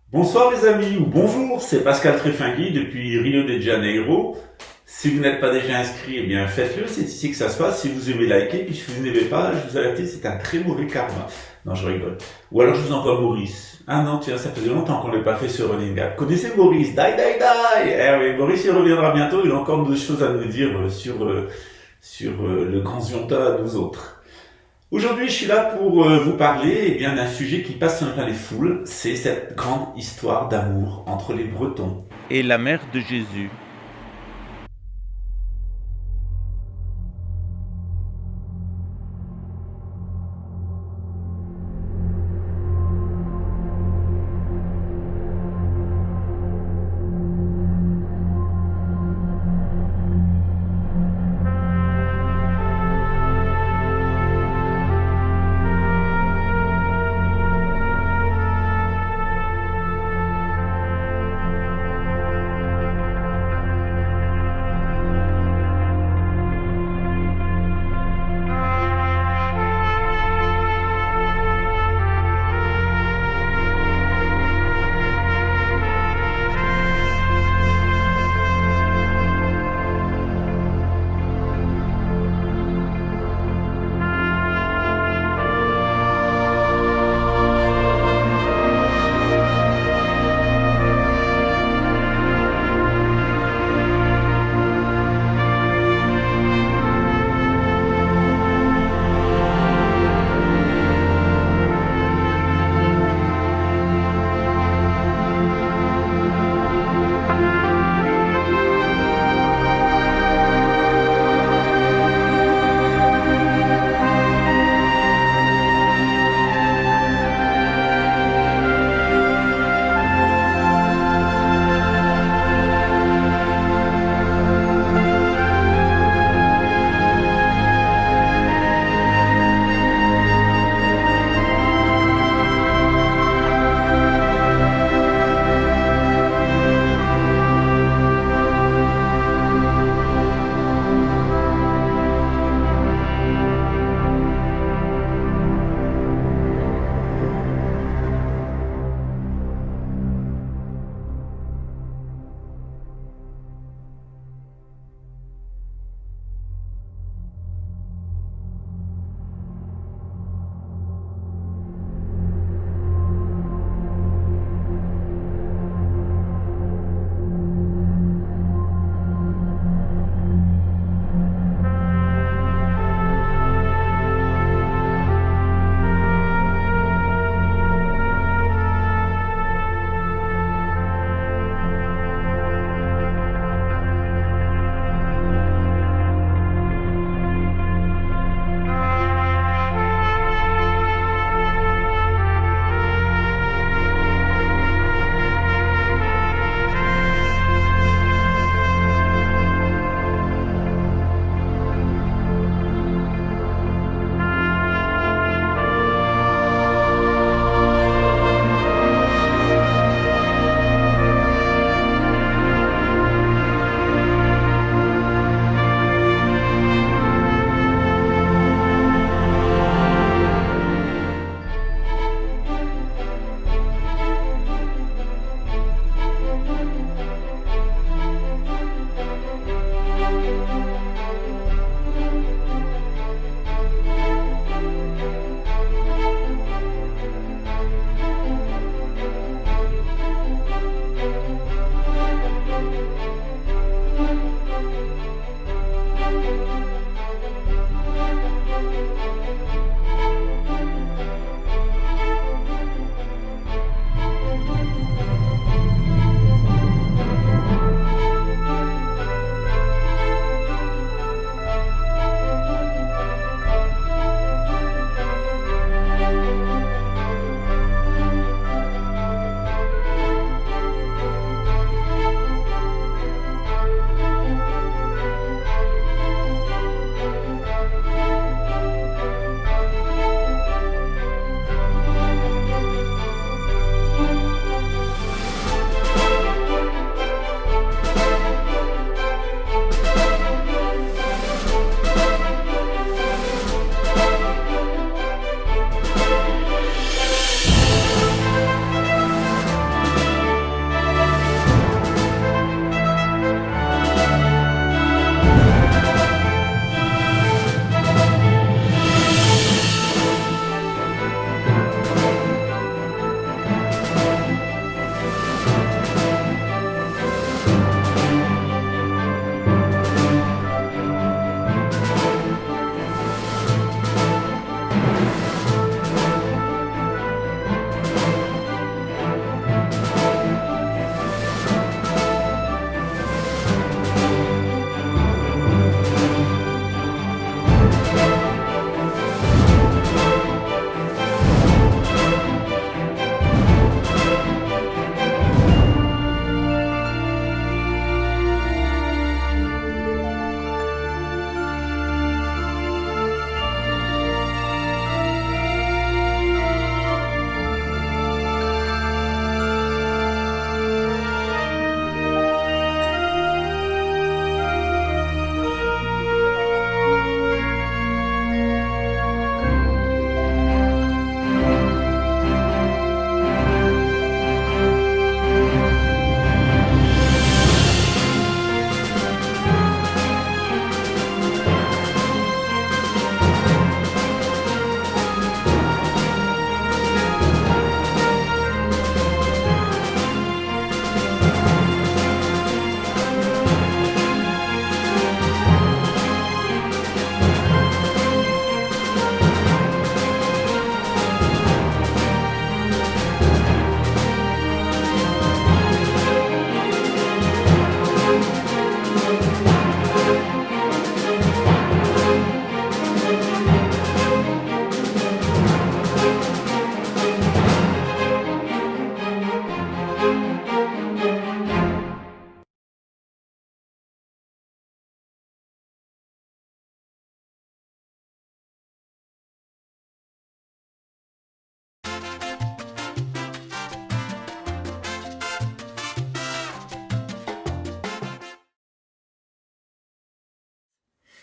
Bonsoir les amis, ou bonjour, c'est Pascal Tréfingui depuis Rio de Janeiro. Si vous n'êtes pas déjà inscrit, eh bien faites-le, c'est ici que ça se passe. Si vous aimez liker, puis si vous n'aimez pas, je vous avertis, c'est un très mauvais karma. Non, je rigole. Ou alors je vous envoie Maurice. Ah non, tiens, ça faisait longtemps qu'on ne l'a pas fait sur Running Gag. Connaissez Maurice? Die, die, die. Eh oui, Maurice il reviendra bientôt, il a encore d'autres choses à nous dire sur le grand Zionta à nous autres. Aujourd'hui, je suis là pour vous parler bien d'un sujet qui passe dans les foules, c'est cette grande histoire d'amour entre les Bretons et la mère de Jésus.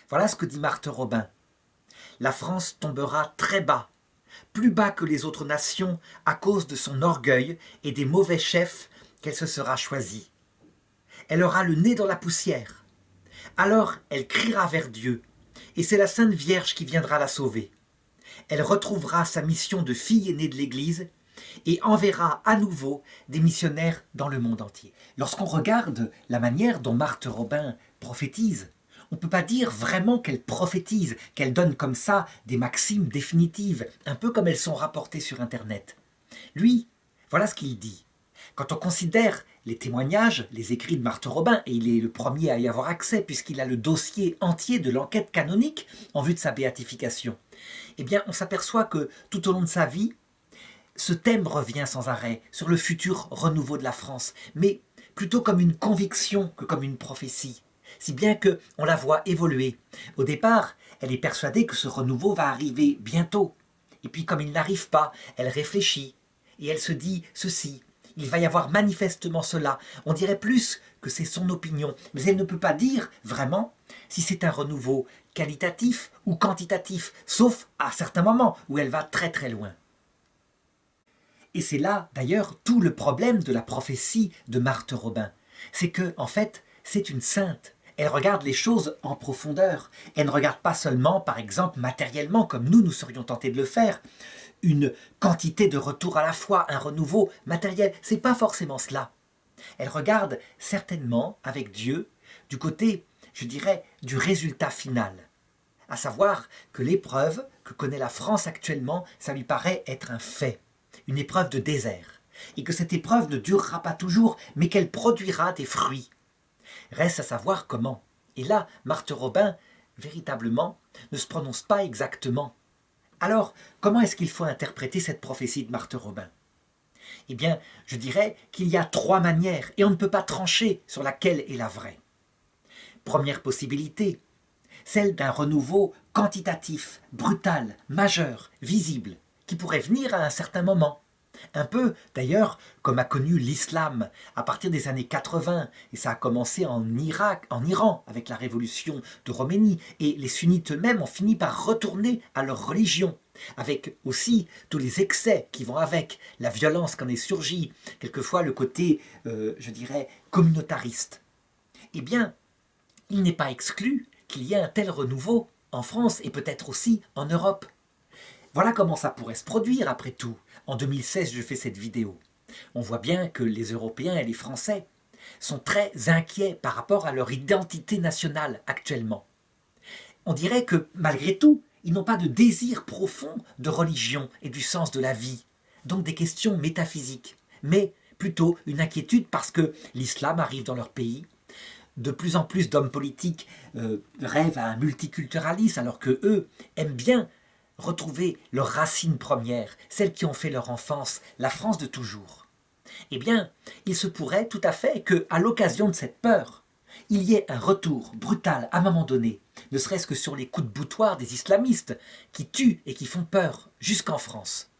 Voilà ce que dit Marthe Robin. La France tombera très bas, plus bas que les autres nations à cause de son orgueil et des mauvais chefs qu'elle se sera choisie. Elle aura le nez dans la poussière. Alors elle criera vers Dieu, et c'est la Sainte Vierge qui viendra la sauver. Elle retrouvera sa mission de fille aînée de l'Église et enverra à nouveau des missionnaires dans le monde entier. Lorsqu'on regarde la manière dont Marthe Robin prophétise, on ne peut pas dire vraiment qu'elle prophétise, qu'elle donne comme ça des maximes définitives, un peu comme elles sont rapportées sur Internet. Lui, voilà ce qu'il dit. Quand on considère les témoignages, les écrits de Marthe Robin, et il est le premier à y avoir accès puisqu'il a le dossier entier de l'enquête canonique en vue de sa béatification, eh bien on s'aperçoit que tout au long de sa vie, ce thème revient sans arrêt sur le futur renouveau de la France, mais plutôt comme une conviction que comme une prophétie, si bien qu'on la voit évoluer. Au départ, elle est persuadée que ce renouveau va arriver bientôt, et puis comme il n'arrive pas, elle réfléchit, et elle se dit ceci: il va y avoir manifestement cela. On dirait plus que c'est son opinion, mais elle ne peut pas dire vraiment si c'est un renouveau qualitatif ou quantitatif, sauf à certains moments où elle va très très loin. Et c'est là, d'ailleurs, tout le problème de la prophétie de Marthe Robin. C'est que, en fait, c'est une sainte. Elle regarde les choses en profondeur. Elle ne regarde pas seulement, par exemple, matériellement, comme nous serions tentés de le faire, une quantité de retour à la foi, un renouveau matériel. C'est pas forcément cela. Elle regarde certainement, avec Dieu, du côté, je dirais, du résultat final. À savoir que l'épreuve que connaît la France actuellement, ça lui paraît être un fait, une épreuve de désert, et que cette épreuve ne durera pas toujours, mais qu'elle produira des fruits. Reste à savoir comment. Et là, Marthe Robin, véritablement, ne se prononce pas exactement. Alors, comment est-ce qu'il faut interpréter cette prophétie de Marthe Robin? Eh bien, je dirais qu'il y a 3 manières, et on ne peut pas trancher sur laquelle est la vraie. Première possibilité, celle d'un renouveau quantitatif, brutal, majeur, visible, qui pourrait venir à un certain moment. Un peu, d'ailleurs, comme a connu l'islam à partir des années 80, et ça a commencé en Iran, avec la révolution de Khomeini, et les sunnites eux-mêmes ont fini par retourner à leur religion, avec aussi tous les excès qui vont avec, la violence qu'en est surgie, quelquefois le côté, je dirais, communautariste. Eh bien, il n'est pas exclu qu'il y ait un tel renouveau en France et peut-être aussi en Europe. Voilà comment ça pourrait se produire après tout. En 2016, je fais cette vidéo. On voit bien que les Européens et les Français sont très inquiets par rapport à leur identité nationale actuellement. On dirait que, malgré tout, ils n'ont pas de désir profond de religion et du sens de la vie, donc des questions métaphysiques, mais plutôt une inquiétude parce que l'islam arrive dans leur pays. De plus en plus d'hommes politiques rêvent à un multiculturalisme alors que eux aiment bien retrouver leurs racines premières, celles qui ont fait leur enfance, la France de toujours. Eh bien, il se pourrait tout à fait qu'à l'occasion de cette peur, il y ait un retour brutal à un moment donné, ne serait-ce que sur les coups de boutoir des islamistes qui tuent et qui font peur jusqu'en France.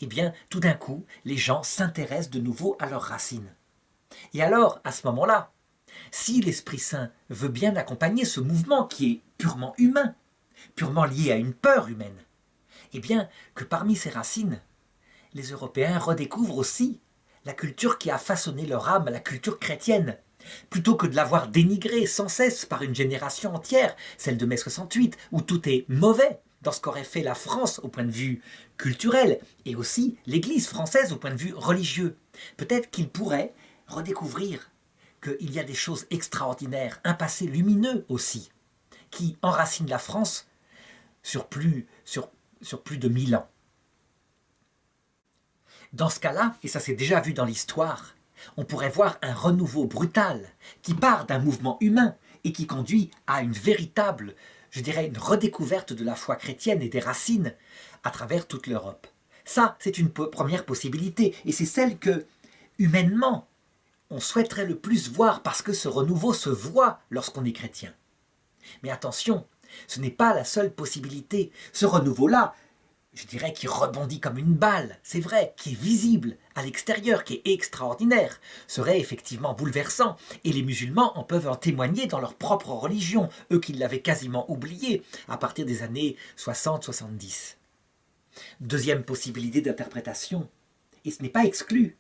Eh bien, tout d'un coup, les gens s'intéressent de nouveau à leurs racines. Et alors, à ce moment-là, si l'Esprit Saint veut bien accompagner ce mouvement qui est purement humain, purement lié à une peur humaine, eh bien que parmi ces racines, les Européens redécouvrent aussi la culture qui a façonné leur âme, la culture chrétienne, plutôt que de l'avoir dénigrée sans cesse par une génération entière, celle de mai 68, où tout est mauvais dans ce qu'aurait fait la France au point de vue culturel, et aussi l'Église française au point de vue religieux. Peut-être qu'ils pourraient redécouvrir qu'il y a des choses extraordinaires, un passé lumineux aussi, qui enracinent la France sur plus de 1000 ans. Dans ce cas-là, et ça s'est déjà vu dans l'histoire, on pourrait voir un renouveau brutal qui part d'un mouvement humain et qui conduit à une véritable, je dirais, une redécouverte de la foi chrétienne et des racines à travers toute l'Europe. Ça, c'est une première possibilité et c'est celle que, humainement, on souhaiterait le plus voir parce que ce renouveau se voit lorsqu'on est chrétien. Mais attention, ce n'est pas la seule possibilité. Ce renouveau-là, je dirais, qui rebondit comme une balle, c'est vrai, qui est visible à l'extérieur, qui est extraordinaire, serait effectivement bouleversant. Et les musulmans en peuvent en témoigner dans leur propre religion, eux qui l'avaient quasiment oublié à partir des années 60-70. Deuxième possibilité d'interprétation, et ce n'est pas exclu,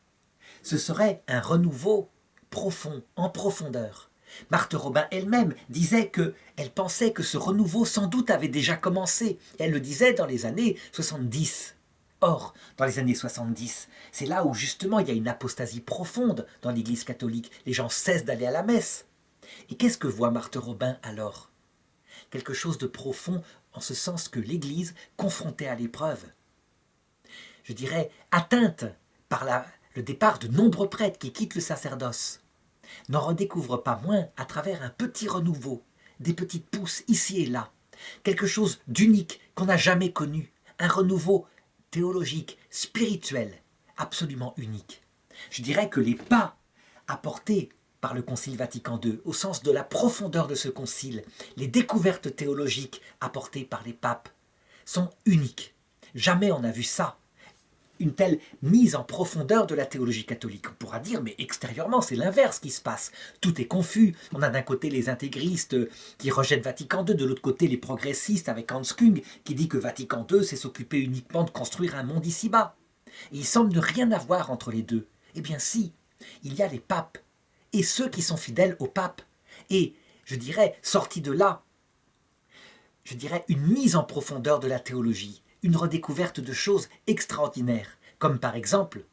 ce serait un renouveau profond, en profondeur. Marthe Robin elle-même disait qu'elle pensait que ce renouveau sans doute avait déjà commencé. Elle le disait dans les années 70. Or, dans les années 70, c'est là où justement il y a une apostasie profonde dans l'Église catholique. Les gens cessent d'aller à la messe. Et qu'est-ce que voit Marthe Robin alors? Quelque chose de profond en ce sens que l'Église, confrontée à l'épreuve, je dirais atteinte par le départ de nombreux prêtres qui quittent le sacerdoce, n'en redécouvre pas moins à travers un petit renouveau, des petites pousses ici et là, quelque chose d'unique qu'on n'a jamais connu, un renouveau théologique, spirituel, absolument unique. Je dirais que les pas apportés par le Concile Vatican II, au sens de la profondeur de ce concile, les découvertes théologiques apportées par les papes, sont uniques. Jamais on n'a vu ça. Une telle mise en profondeur de la théologie catholique. On pourra dire, mais extérieurement, c'est l'inverse qui se passe. Tout est confus. On a d'un côté les intégristes qui rejettent Vatican II, de l'autre côté les progressistes avec Hans Küng qui dit que Vatican II, c'est s'occuper uniquement de construire un monde ici-bas. Et il semble ne rien avoir entre les deux. Eh bien si, il y a les papes et ceux qui sont fidèles au pape. Et, je dirais, sortis de là, je dirais une mise en profondeur de la théologie, une redécouverte de choses extraordinaires, comme par exemple,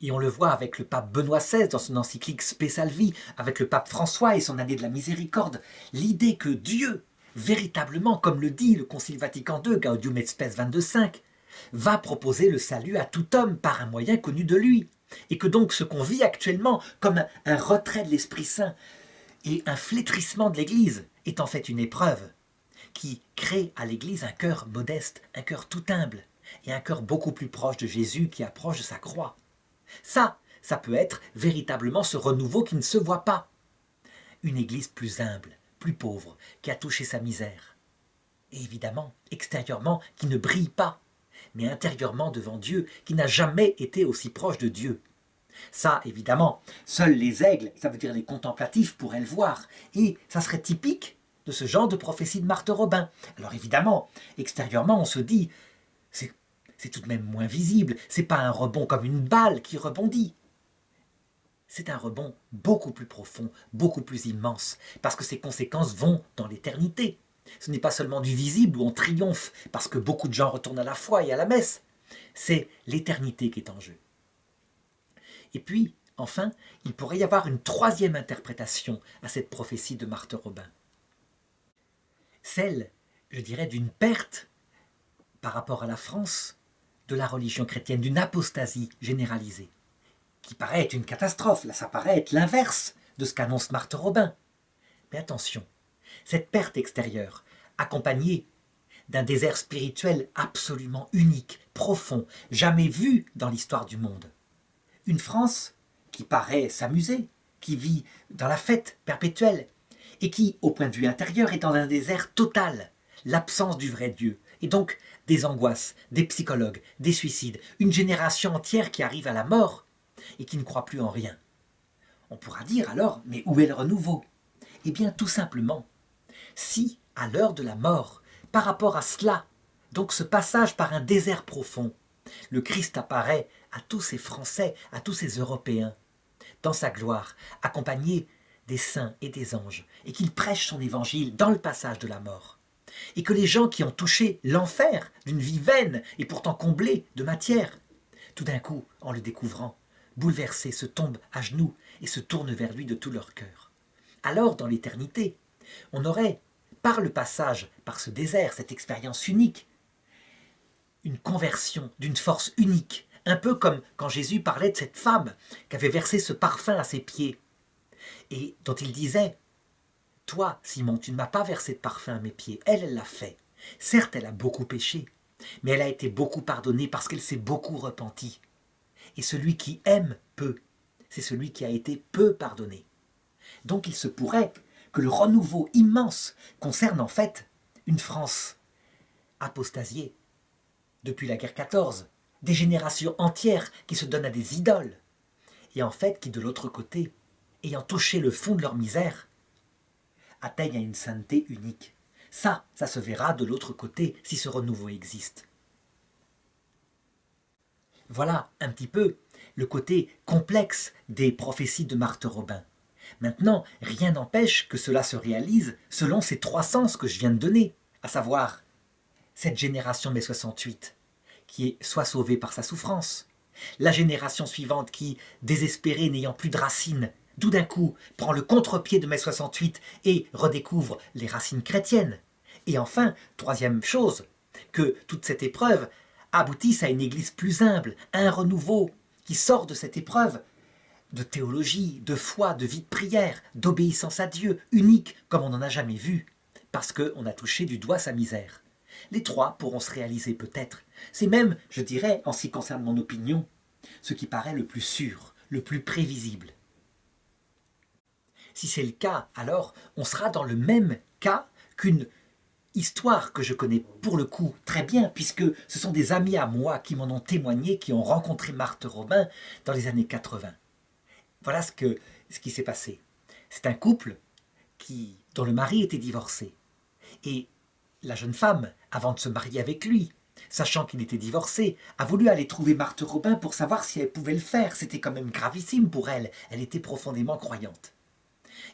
et on le voit avec le pape Benoît XVI dans son encyclique Spe Salvi, avec le pape François et son année de la miséricorde, l'idée que Dieu, véritablement, comme le dit le Concile Vatican II, Gaudium et Spes 22.5, va proposer le salut à tout homme par un moyen connu de lui, et que donc ce qu'on vit actuellement comme un retrait de l'Esprit Saint et un flétrissement de l'Église est en fait une épreuve qui crée à l'Église un cœur modeste, un cœur tout humble, et un cœur beaucoup plus proche de Jésus qui approche de sa croix. Ça peut être véritablement ce renouveau qui ne se voit pas. Une Église plus humble, plus pauvre, qui a touché sa misère. Et évidemment, extérieurement, qui ne brille pas, mais intérieurement devant Dieu, qui n'a jamais été aussi proche de Dieu. Ça, évidemment, seuls les aigles, ça veut dire les contemplatifs, pourraient le voir. Et ça serait typique de ce genre de prophétie de Marthe Robin. Alors évidemment, extérieurement, on se dit, c'est tout de même moins visible, c'est pas un rebond comme une balle qui rebondit. C'est un rebond beaucoup plus profond, beaucoup plus immense, parce que ses conséquences vont dans l'éternité. Ce n'est pas seulement du visible où on triomphe, parce que beaucoup de gens retournent à la foi et à la messe. C'est l'éternité qui est en jeu. Et puis, enfin, il pourrait y avoir une troisième interprétation à cette prophétie de Marthe Robin. Celle, je dirais, d'une perte par rapport à la France de la religion chrétienne, d'une apostasie généralisée, qui paraît être une catastrophe. Là, ça paraît être l'inverse de ce qu'annonce Marthe Robin. Mais attention, cette perte extérieure, accompagnée d'un désert spirituel absolument unique, profond, jamais vu dans l'histoire du monde. Une France qui paraît s'amuser, qui vit dans la fête perpétuelle, et qui, au point de vue intérieur, est dans un désert total, l'absence du vrai Dieu, et donc des angoisses, des psychologues, des suicides, une génération entière qui arrive à la mort et qui ne croit plus en rien. On pourra dire alors, mais où est le renouveau? Eh bien, tout simplement, si, à l'heure de la mort, par rapport à cela, donc ce passage par un désert profond, le Christ apparaît à tous ces Français, à tous ces Européens, dans sa gloire, accompagné des saints et des anges, et qu'il prêche son évangile dans le passage de la mort. Et que les gens qui ont touché l'enfer d'une vie vaine et pourtant comblée de matière, tout d'un coup, en le découvrant, bouleversés, se tombent à genoux et se tournent vers lui de tout leur cœur. Alors, dans l'éternité, on aurait, par le passage, par ce désert, cette expérience unique, une conversion d'une force unique, un peu comme quand Jésus parlait de cette femme qui avait versé ce parfum à ses pieds et dont il disait « Toi, Simon, tu ne m'as pas versé de parfum à mes pieds. Elle l'a fait. Certes, elle a beaucoup péché, mais elle a été beaucoup pardonnée parce qu'elle s'est beaucoup repentie. Et celui qui aime peu, c'est celui qui a été peu pardonné. Donc il se pourrait que le renouveau immense concerne en fait une France apostasié. Depuis la guerre 14, des générations entières qui se donnent à des idoles, et en fait qui de l'autre côté, ayant touché le fond de leur misère, atteignent à une sainteté unique. Ça se verra de l'autre côté si ce renouveau existe. Voilà un petit peu le côté complexe des prophéties de Marthe Robin. Maintenant, rien n'empêche que cela se réalise selon ces trois sens que je viens de donner, à savoir cette génération mai 68 qui est soit sauvée par sa souffrance, la génération suivante qui, désespérée, n'ayant plus de racines, tout d'un coup prend le contre-pied de mai 68 et redécouvre les racines chrétiennes. Et enfin, troisième chose, que toute cette épreuve aboutisse à une église plus humble, à un renouveau qui sort de cette épreuve de théologie, de foi, de vie de prière, d'obéissance à Dieu, unique comme on n'en a jamais vu, parce qu'on a touché du doigt sa misère. Les trois pourront se réaliser peut-être. C'est même, je dirais, en ce qui concerne mon opinion, ce qui paraît le plus sûr, le plus prévisible. Si c'est le cas, alors on sera dans le même cas qu'une histoire que je connais pour le coup très bien, puisque ce sont des amis à moi qui m'en ont témoigné, qui ont rencontré Marthe Robin dans les années 80. Voilà ce qui s'est passé. C'est un couple dont le mari était divorcé. Et la jeune femme, avant de se marier avec lui, sachant qu'il était divorcé, a voulu aller trouver Marthe Robin pour savoir si elle pouvait le faire. C'était quand même gravissime pour elle. Elle était profondément croyante.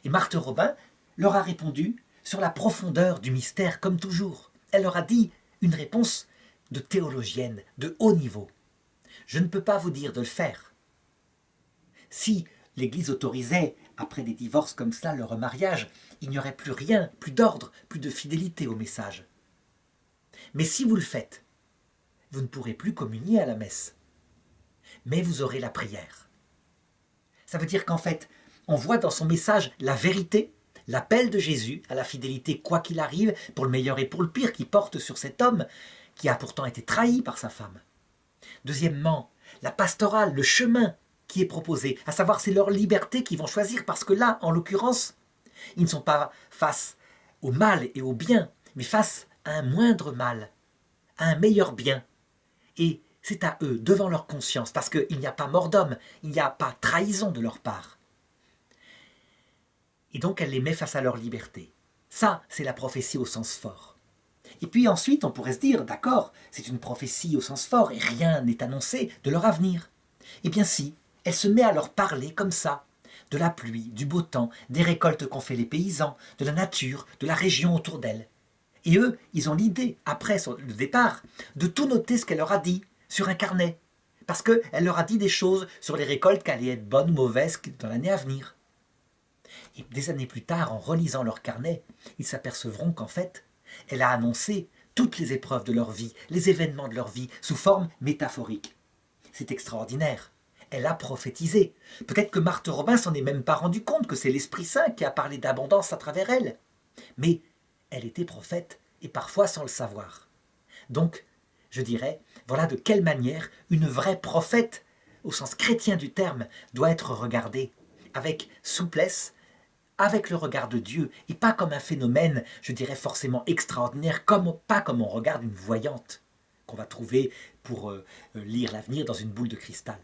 Et Marthe Robin leur a répondu sur la profondeur du mystère, comme toujours. Elle leur a dit une réponse de théologienne, de haut niveau. Je ne peux pas vous dire de le faire. Si l'Église autorisait, après des divorces comme cela, le remariage, il n'y aurait plus rien, plus d'ordre, plus de fidélité au message. Mais si vous le faites, vous ne pourrez plus communier à la messe. Mais vous aurez la prière. Ça veut dire qu'en fait, on voit dans son message la vérité, l'appel de Jésus à la fidélité quoi qu'il arrive, pour le meilleur et pour le pire, qui porte sur cet homme qui a pourtant été trahi par sa femme. Deuxièmement, la pastorale, le chemin qui est proposé, à savoir c'est leur liberté qu'ils vont choisir, parce que là, en l'occurrence, ils ne sont pas face au mal et au bien, mais face à un moindre mal, à un meilleur bien. Et c'est à eux, devant leur conscience, parce qu'il n'y a pas mort d'homme, il n'y a pas trahison de leur part. Et donc elle les met face à leur liberté. Ça, c'est la prophétie au sens fort. Et puis ensuite, on pourrait se dire, d'accord, c'est une prophétie au sens fort et rien n'est annoncé de leur avenir. Eh bien si, elle se met à leur parler comme ça, de la pluie, du beau temps, des récoltes qu'ont fait les paysans, de la nature, de la région autour d'elle. Et eux, ils ont l'idée, après le départ, de tout noter ce qu'elle leur a dit sur un carnet. Parce qu'elle leur a dit des choses sur les récoltes qui allaient être bonnes ou mauvaises dans l'année à venir. Et des années plus tard, en relisant leur carnet, ils s'apercevront qu'en fait, elle a annoncé toutes les épreuves de leur vie, les événements de leur vie, sous forme métaphorique. C'est extraordinaire. Elle a prophétisé. Peut-être que Marthe Robin s'en est même pas rendu compte, que c'est l'Esprit Saint qui a parlé d'abondance à travers elle. Mais elle était prophète, et parfois sans le savoir. Donc, je dirais, voilà de quelle manière une vraie prophète, au sens chrétien du terme, doit être regardée, avec souplesse, avec le regard de Dieu, et pas comme un phénomène, je dirais forcément extraordinaire, pas comme on regarde une voyante, qu'on va trouver pour lire l'avenir dans une boule de cristal.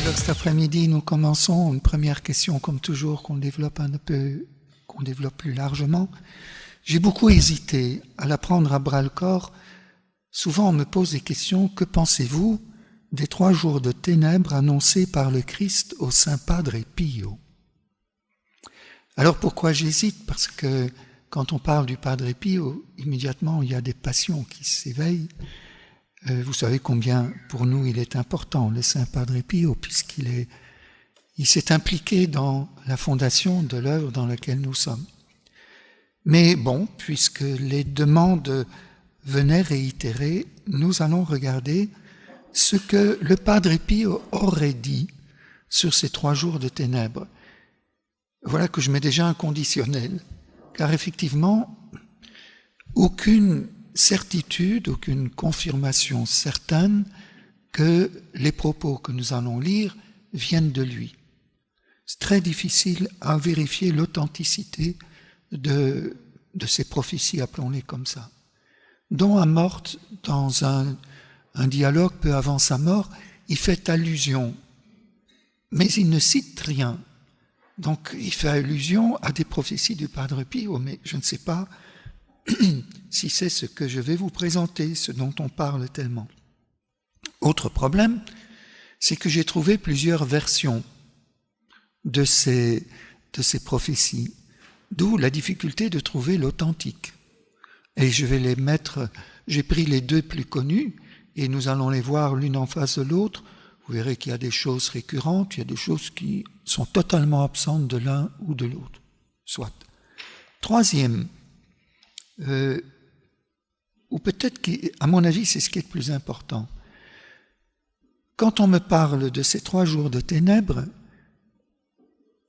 Alors cet après-midi, nous commençons une première question, comme toujours, qu'on développe plus largement. J'ai beaucoup hésité à la prendre à bras-le-corps. Souvent, on me pose des questions. Que pensez-vous des 3 jours de ténèbres annoncés par le Christ au Saint Padre Pio? Alors pourquoi j'hésite? Parce que quand on parle du Padre Pio, immédiatement, il y a des passions qui s'éveillent. Vous savez combien pour nous il est important, le Saint Padre Pio, puisqu'il s'est impliqué dans la fondation de l'œuvre dans laquelle nous sommes. Mais bon, puisque les demandes venaient réitérées, nous allons regarder ce que le Padre Pio aurait dit sur ces 3 jours de ténèbres. Voilà que je mets déjà un conditionnel, car effectivement, aucune certitude, aucune confirmation certaine que les propos que nous allons lire viennent de lui. C'est très difficile à vérifier l'authenticité de ces prophéties, appelons-les comme ça, dont Amorth, dans un dialogue peu avant sa mort, il fait allusion, mais il ne cite rien. Donc il fait allusion à des prophéties du Padre Pio, mais je ne sais pas si c'est ce que je vais vous présenter, ce dont on parle tellement. Autre problème, c'est que j'ai trouvé plusieurs versions de ces prophéties, d'où la difficulté de trouver l'authentique. Et je vais les mettre, j'ai pris les 2 plus connus, et nous allons les voir l'une en face de l'autre. Vous verrez qu'il y a des choses récurrentes, il y a des choses qui sont totalement absentes de l'un ou de l'autre. Soit. Troisième, ou peut-être qu'à mon avis, c'est ce qui est le plus important. Quand on me parle de ces 3 jours de ténèbres,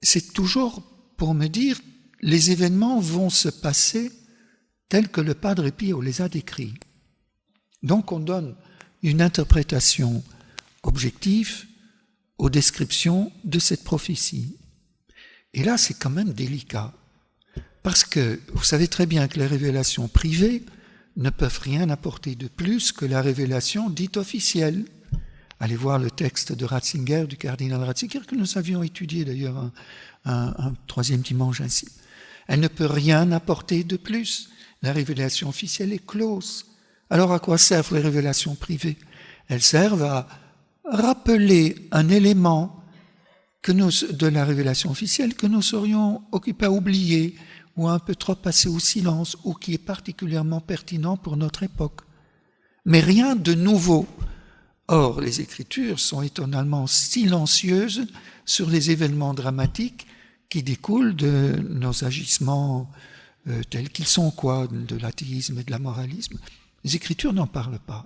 c'est toujours pour me dire les événements vont se passer tels que le Padre Pio les a décrits. Donc on donne une interprétation objective aux descriptions de cette prophétie. Et là, c'est quand même délicat. Parce que vous savez très bien que les révélations privées ne peuvent rien apporter de plus que la révélation dite officielle. Allez voir le texte de Ratzinger, du cardinal Ratzinger, que nous avions étudié d'ailleurs un 3e dimanche ainsi. Elle ne peut rien apporter de plus. La révélation officielle est close. Alors à quoi servent les révélations privées? Elles servent à rappeler un élément de la révélation officielle que nous serions occupés à oublier, ou un peu trop passé au silence, ou qui est particulièrement pertinent pour notre époque. Mais rien de nouveau. Or, les Écritures sont étonnamment silencieuses sur les événements dramatiques qui découlent de nos agissements tels qu'ils sont, de l'athéisme et de l'amoralisme. Les Écritures n'en parlent pas.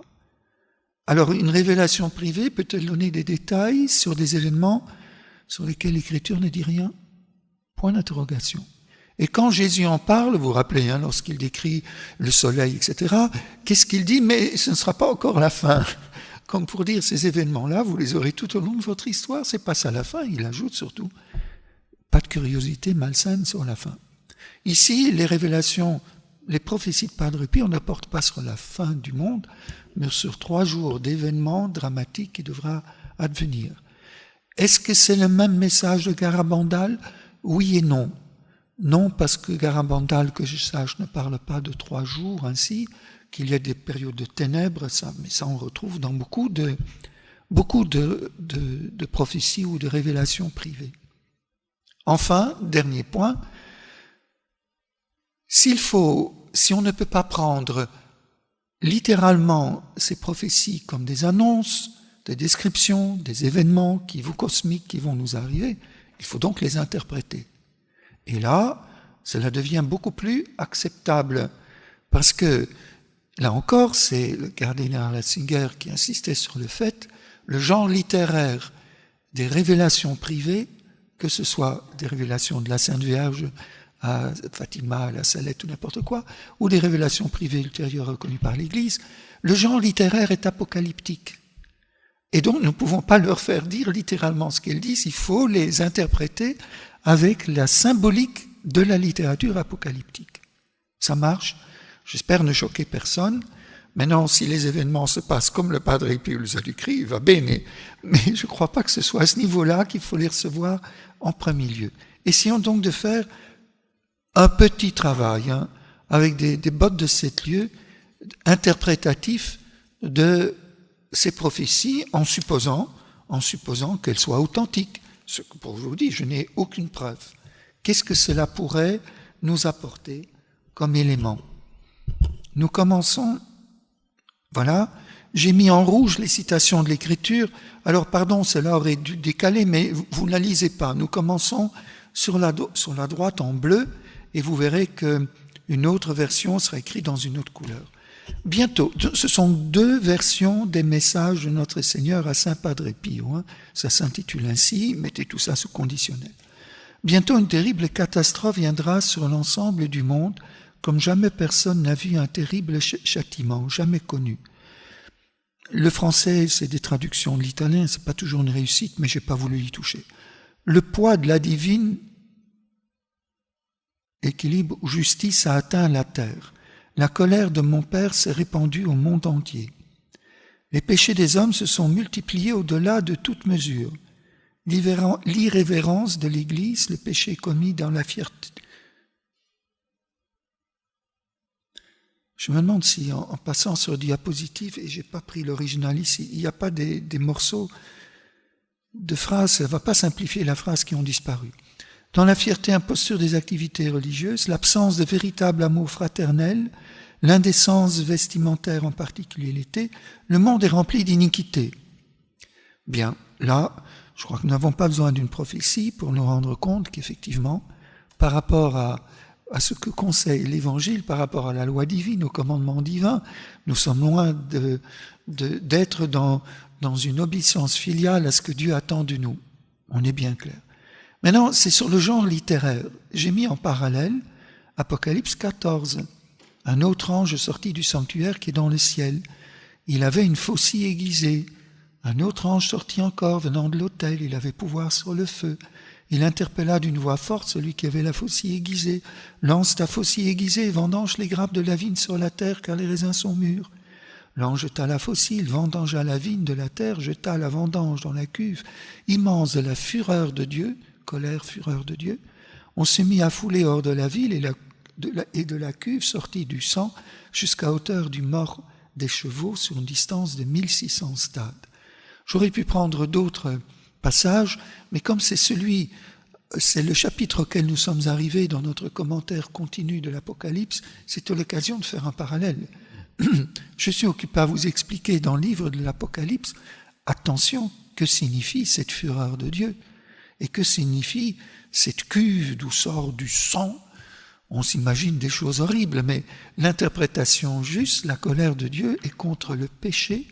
Alors, une révélation privée peut-elle donner des détails sur des événements sur lesquels l'Écriture ne dit rien? Point d'interrogation. Et quand Jésus en parle, vous vous rappelez, lorsqu'il décrit le soleil, etc., qu'est-ce qu'il dit? Mais ce ne sera pas encore la fin. Comme pour dire, ces événements-là, vous les aurez tout au long de votre histoire, c'est pas ça la fin. Il ajoute surtout, pas de curiosité malsaine sur la fin. Ici, les révélations, les prophéties de Padre Pio n'apportent pas sur la fin du monde, mais sur 3 jours d'événements dramatiques qui devra advenir. Est-ce que c'est le même message de Garabandal? Oui et non. Non, parce que Garabandal, que je sache, ne parle pas de 3 jours ainsi, qu'il y a des périodes de ténèbres, mais ça on retrouve dans beaucoup de prophéties ou de révélations privées. Enfin, dernier point, si on ne peut pas prendre littéralement ces prophéties comme des annonces, des descriptions, des événements cosmiques qui vont nous arriver, il faut donc les interpréter. Et là, cela devient beaucoup plus acceptable, parce que, là encore, c'est le cardinal Ratzinger qui insistait sur le fait, le genre littéraire des révélations privées, que ce soit des révélations de la Sainte Vierge à Fatima, à la Salette ou n'importe quoi, ou des révélations privées ultérieures reconnues par l'Église, le genre littéraire est apocalyptique. Et donc, nous ne pouvons pas leur faire dire littéralement ce qu'elles disent, il faut les interpréter avec la symbolique de la littérature apocalyptique. Ça marche, j'espère ne choquer personne, Maintenant, si les événements se passent comme le Padre Pio nous a décrit, va bene. Mais je ne crois pas que ce soit à ce niveau-là qu'il faut les recevoir en premier lieu. Essayons donc de faire un petit travail, avec des bottes de 7 lieues, interprétatifs de ces prophéties, en supposant qu'elles soient authentiques. Ce que pour aujourd'hui, je n'ai aucune preuve. Qu'est-ce que cela pourrait nous apporter comme élément? Nous commençons, voilà, j'ai mis en rouge les citations de l'Écriture. Alors pardon, cela aurait dû décaler, mais vous ne la lisez pas. Nous commençons sur la droite en bleu, et vous verrez qu'une autre version sera écrite dans une autre couleur. Bientôt, ce sont 2 versions des messages de notre Seigneur à Saint Padre Pio. Ça s'intitule ainsi, mettez tout ça sous conditionnel. Bientôt, une terrible catastrophe viendra sur l'ensemble du monde, comme jamais personne n'a vu un terrible châtiment, jamais connu. Le français, c'est des traductions de l'italien, c'est pas toujours une réussite, mais j'ai pas voulu y toucher. Le poids de la divine équilibre ou justice a atteint la terre. La colère de mon Père s'est répandue au monde entier. Les péchés des hommes se sont multipliés au-delà de toute mesure. L'irrévérence de l'Église, le péché commis dans la fierté. Je me demande si, en passant sur diapositive, et j'ai pas pris l'original ici, il n'y a pas des morceaux de phrases, ça ne va pas simplifier la phrase qui ont disparu. Dans la fierté imposture des activités religieuses, l'absence de véritable amour fraternel, l'indécence vestimentaire en particulier l'été, le monde est rempli d'iniquité. Bien, là, je crois que nous n'avons pas besoin d'une prophétie pour nous rendre compte qu'effectivement, par rapport à ce que conseille l'Évangile, par rapport à la loi divine, au commandement divin, nous sommes loin d'être dans une obéissance filiale à ce que Dieu attend de nous. On est bien clair. Maintenant, c'est sur le genre littéraire. J'ai mis en parallèle Apocalypse 14. Un autre ange sortit du sanctuaire qui est dans le ciel. Il avait une faucille aiguisée. Un autre ange sortit encore venant de l'autel. Il avait pouvoir sur le feu. Il interpella d'une voix forte celui qui avait la faucille aiguisée. Lance ta faucille aiguisée, vendange les grappes de la vigne sur la terre, car les raisins sont mûrs. L'ange jeta la faucille, vendangea la vigne de la terre, jeta la vendange dans la cuve immense de la fureur de Dieu, colère, fureur de Dieu. On se mit à fouler hors de la ville et de la cuve sortit du sang jusqu'à hauteur du mort des chevaux sur une distance de 1600 stades. J'aurais pu prendre d'autres passages, mais comme c'est le chapitre auquel nous sommes arrivés dans notre commentaire continu de l'Apocalypse, c'est l'occasion de faire un parallèle. Je suis occupé à vous expliquer dans le livre de l'Apocalypse, attention, que signifie cette fureur de Dieu et que signifie cette cuve d'où sort du sang. On s'imagine des choses horribles, mais l'interprétation juste, la colère de Dieu est contre le péché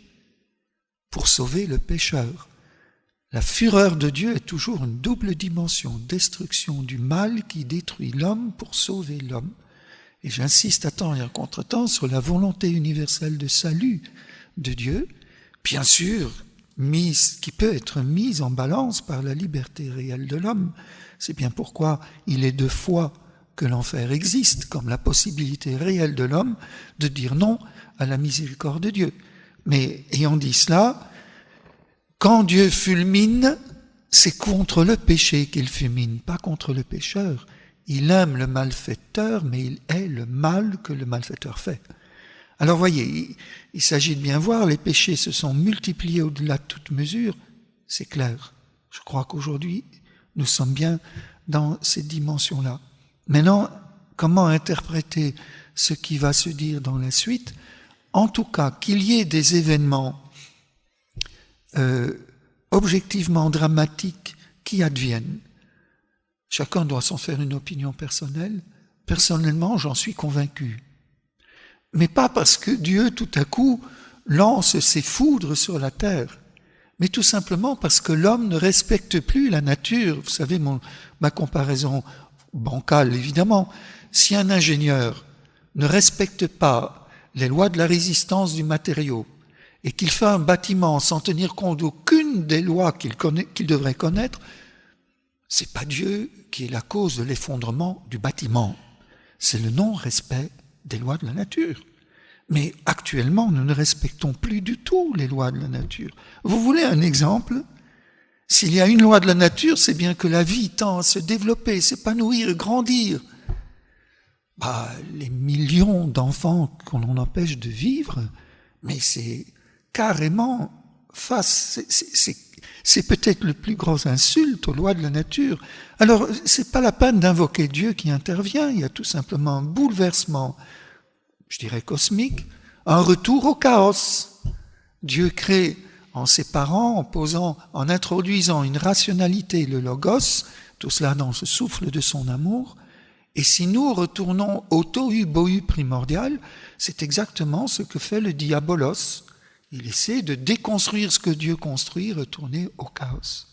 pour sauver le pécheur. La fureur de Dieu est toujours une double dimension, destruction du mal qui détruit l'homme pour sauver l'homme. Et j'insiste à temps et à contre-temps sur la volonté universelle de salut de Dieu, bien sûr, qui peut être mise en balance par la liberté réelle de l'homme. C'est bien pourquoi il est 2 fois que l'enfer existe, comme la possibilité réelle de l'homme de dire non à la miséricorde de Dieu. Mais ayant dit cela, quand Dieu fulmine, c'est contre le péché qu'il fulmine, pas contre le pécheur. Il aime le malfaiteur, mais il hait le mal que le malfaiteur fait. Alors voyez, il s'agit de bien voir, les péchés se sont multipliés au-delà de toute mesure, c'est clair. Je crois qu'aujourd'hui, nous sommes bien dans cette dimension-là. Maintenant, comment interpréter ce qui va se dire dans la suite? En tout cas, qu'il y ait des événements objectivement dramatiques qui adviennent. Chacun doit s'en faire une opinion personnelle. Personnellement, j'en suis convaincu. Mais pas parce que Dieu, tout à coup, lance ses foudres sur la terre, mais tout simplement parce que l'homme ne respecte plus la nature. Vous savez, ma comparaison bancale, évidemment. Si un ingénieur ne respecte pas les lois de la résistance du matériau et qu'il fait un bâtiment sans tenir compte d'aucune des lois qu'il devrait connaître, c'est pas Dieu qui est la cause de l'effondrement du bâtiment. C'est le non-respect des lois de la nature. Mais actuellement, nous ne respectons plus du tout les lois de la nature. Vous voulez un exemple ? S'il y a une loi de la nature, c'est bien que la vie tend à se développer, s'épanouir, grandir. Les millions d'enfants qu'on en empêche de vivre, mais c'est carrément c'est peut-être le plus gros insulte aux lois de la nature. Alors, c'est pas la peine d'invoquer Dieu qui intervient, il y a tout simplement un bouleversement, je dirais cosmique, un retour au chaos. Dieu crée en séparant, en introduisant une rationalité, le logos, tout cela dans ce souffle de son amour. Et si nous retournons au tohu bohu primordial, c'est exactement ce que fait le diabolos. Il essaie de déconstruire ce que Dieu construit, retourner au chaos.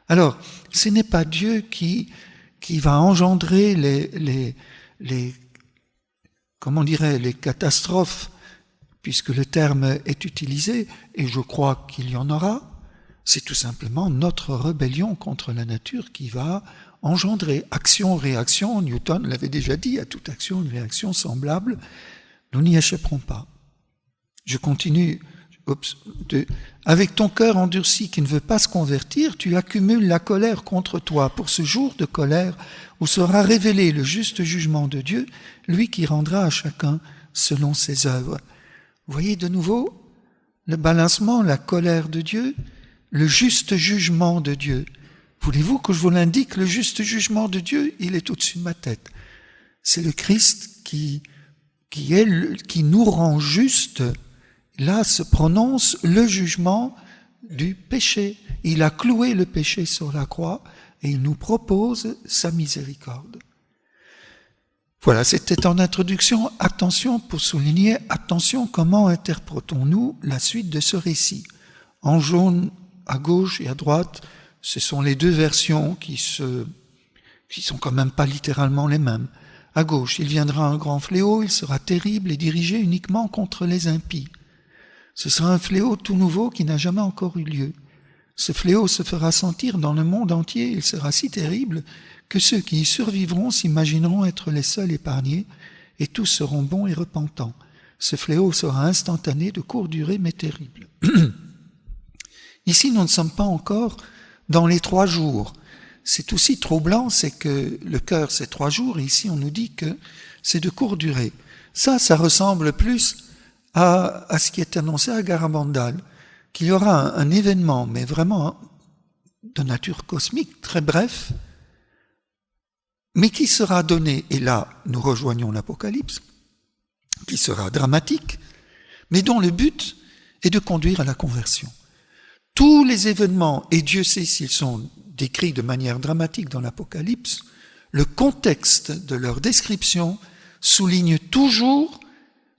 Alors, ce n'est pas Dieu qui va engendrer les catastrophes, puisque le terme est utilisé, et je crois qu'il y en aura. C'est tout simplement notre rébellion contre la nature qui va engendrer action-réaction. Newton l'avait déjà dit, à toute action, une réaction semblable. Nous n'y échapperons pas. Je continue. Avec ton cœur endurci qui ne veut pas se convertir, tu accumules la colère contre toi pour ce jour de colère où sera révélé le juste jugement de Dieu, lui qui rendra à chacun selon ses œuvres. Vous voyez de nouveau le balancement, la colère de Dieu, le juste jugement de Dieu. Voulez-vous que je vous l'indique, le juste jugement de Dieu, il est au-dessus de ma tête. C'est le Christ qui nous rend justes. Là se prononce le jugement du péché. Il a cloué le péché sur la croix et il nous propose sa miséricorde. Voilà, c'était en introduction. Attention, pour souligner, attention, comment interprétons-nous la suite de ce récit ? En jaune, à gauche et à droite, ce sont les deux versions qui sont quand même pas littéralement les mêmes. À gauche, il viendra un grand fléau, il sera terrible et dirigé uniquement contre les impies. Ce sera un fléau tout nouveau qui n'a jamais encore eu lieu. Ce fléau se fera sentir dans le monde entier, il sera si terrible que ceux qui y survivront s'imagineront être les seuls épargnés et tous seront bons et repentants. Ce fléau sera instantané, de courte durée, mais terrible. Ici, nous ne sommes pas encore dans les 3 jours. C'est aussi troublant, c'est que le cœur, c'est 3 jours, et ici, on nous dit que c'est de courte durée. Ça ressemble plus à ce qui est annoncé à Garabandal, qu'il y aura un événement, mais vraiment de nature cosmique, très bref, mais qui sera donné, et là nous rejoignons l'Apocalypse, qui sera dramatique, mais dont le but est de conduire à la conversion. Tous les événements, et Dieu sait s'ils sont décrits de manière dramatique dans l'Apocalypse, le contexte de leur description souligne toujours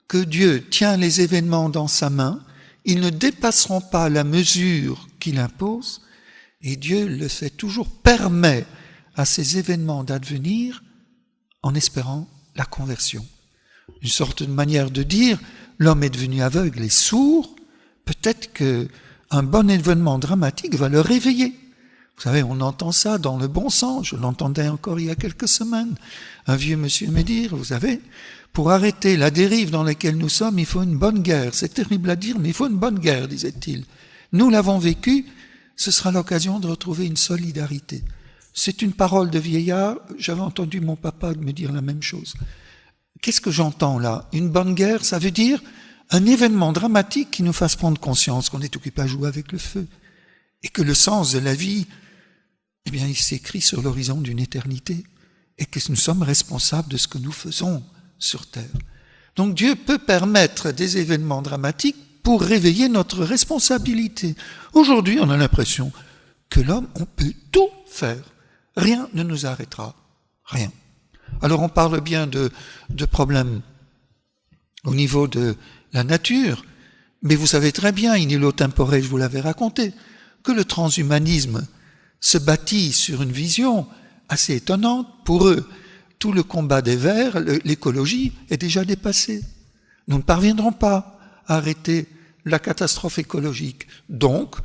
que Dieu tient les événements dans sa main, ils ne dépasseront pas la mesure qu'il impose, et Dieu le fait toujours, permet à ces événements d'advenir en espérant la conversion. Une sorte de manière de dire, l'homme est devenu aveugle et sourd, peut-être qu'un bon événement dramatique va le réveiller. Vous savez, on entend ça dans le bon sens, je l'entendais encore il y a quelques semaines. Un vieux monsieur me dire, vous savez, pour arrêter la dérive dans laquelle nous sommes, il faut une bonne guerre. C'est terrible à dire, mais il faut une bonne guerre, disait-il. Nous l'avons vécu, ce sera l'occasion de retrouver une solidarité. C'est une parole de vieillard, j'avais entendu mon papa me dire la même chose. Qu'est-ce que j'entends là ? Une bonne guerre, ça veut dire un événement dramatique qui nous fasse prendre conscience qu'on est occupé à jouer avec le feu. Et que le sens de la vie, eh bien, il s'écrit sur l'horizon d'une éternité. Et que nous sommes responsables de ce que nous faisons sur terre. Donc Dieu peut permettre des événements dramatiques pour réveiller notre responsabilité. Aujourd'hui, on a l'impression que l'homme, on peut tout faire. Rien ne nous arrêtera. Rien. Alors on parle bien de problèmes au niveau de la nature, mais vous savez très bien, in illo tempore, je vous l'avais raconté, que le transhumanisme se bâtit sur une vision assez étonnante. Pour eux, tout le combat des Verts, l'écologie, est déjà dépassé. Nous ne parviendrons pas à arrêter la catastrophe écologique. Donc,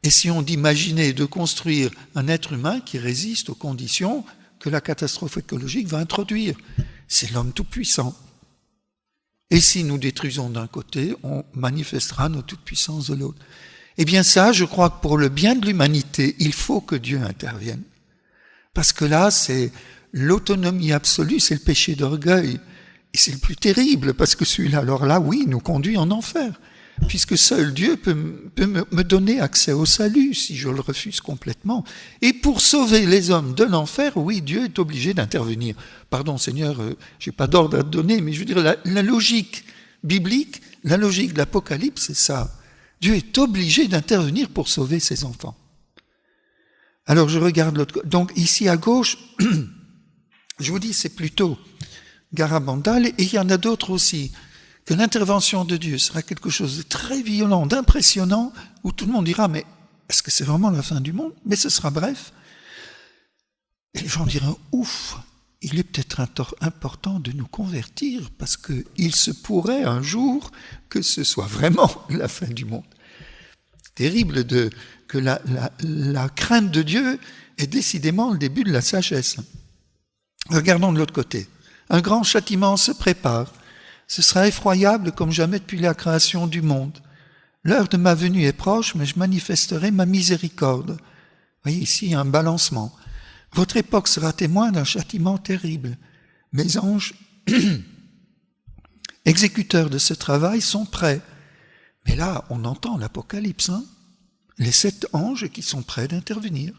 essayons d'imaginer, de construire un être humain qui résiste aux conditions que la catastrophe écologique va introduire. C'est l'homme tout-puissant. Et si nous détruisons d'un côté, on manifestera notre toute-puissance de l'autre. Eh bien ça, je crois que pour le bien de l'humanité, il faut que Dieu intervienne. Parce que là, c'est l'autonomie absolue, c'est le péché d'orgueil. Et c'est le plus terrible, parce que celui-là, alors là, oui, nous conduit en enfer. Puisque seul Dieu peut me donner accès au salut, si je le refuse complètement. Et pour sauver les hommes de l'enfer, oui, Dieu est obligé d'intervenir. Pardon Seigneur, j'ai pas d'ordre à te donner, mais je veux dire, la logique biblique, la logique de l'Apocalypse, c'est ça. Dieu est obligé d'intervenir pour sauver ses enfants. Alors je regarde l'autre côté. Donc ici à gauche, je vous dis, c'est plutôt Garabandal, et il y en a d'autres aussi, que l'intervention de Dieu sera quelque chose de très violent, d'impressionnant, où tout le monde dira, mais est-ce que c'est vraiment la fin du monde? Mais ce sera bref. Et les gens diront, ouf, il est peut-être important de nous convertir, parce qu'il se pourrait un jour que ce soit vraiment la fin du monde. Terrible que la crainte de Dieu est décidément le début de la sagesse. Regardons de l'autre côté. Un grand châtiment se prépare. Ce sera effroyable comme jamais depuis la création du monde. L'heure de ma venue est proche, mais je manifesterai ma miséricorde. Vous voyez ici un balancement. Votre époque sera témoin d'un châtiment terrible. Mes anges, exécuteurs de ce travail, sont prêts. Mais là, on entend l'Apocalypse, hein? Les 7 anges qui sont prêts d'intervenir.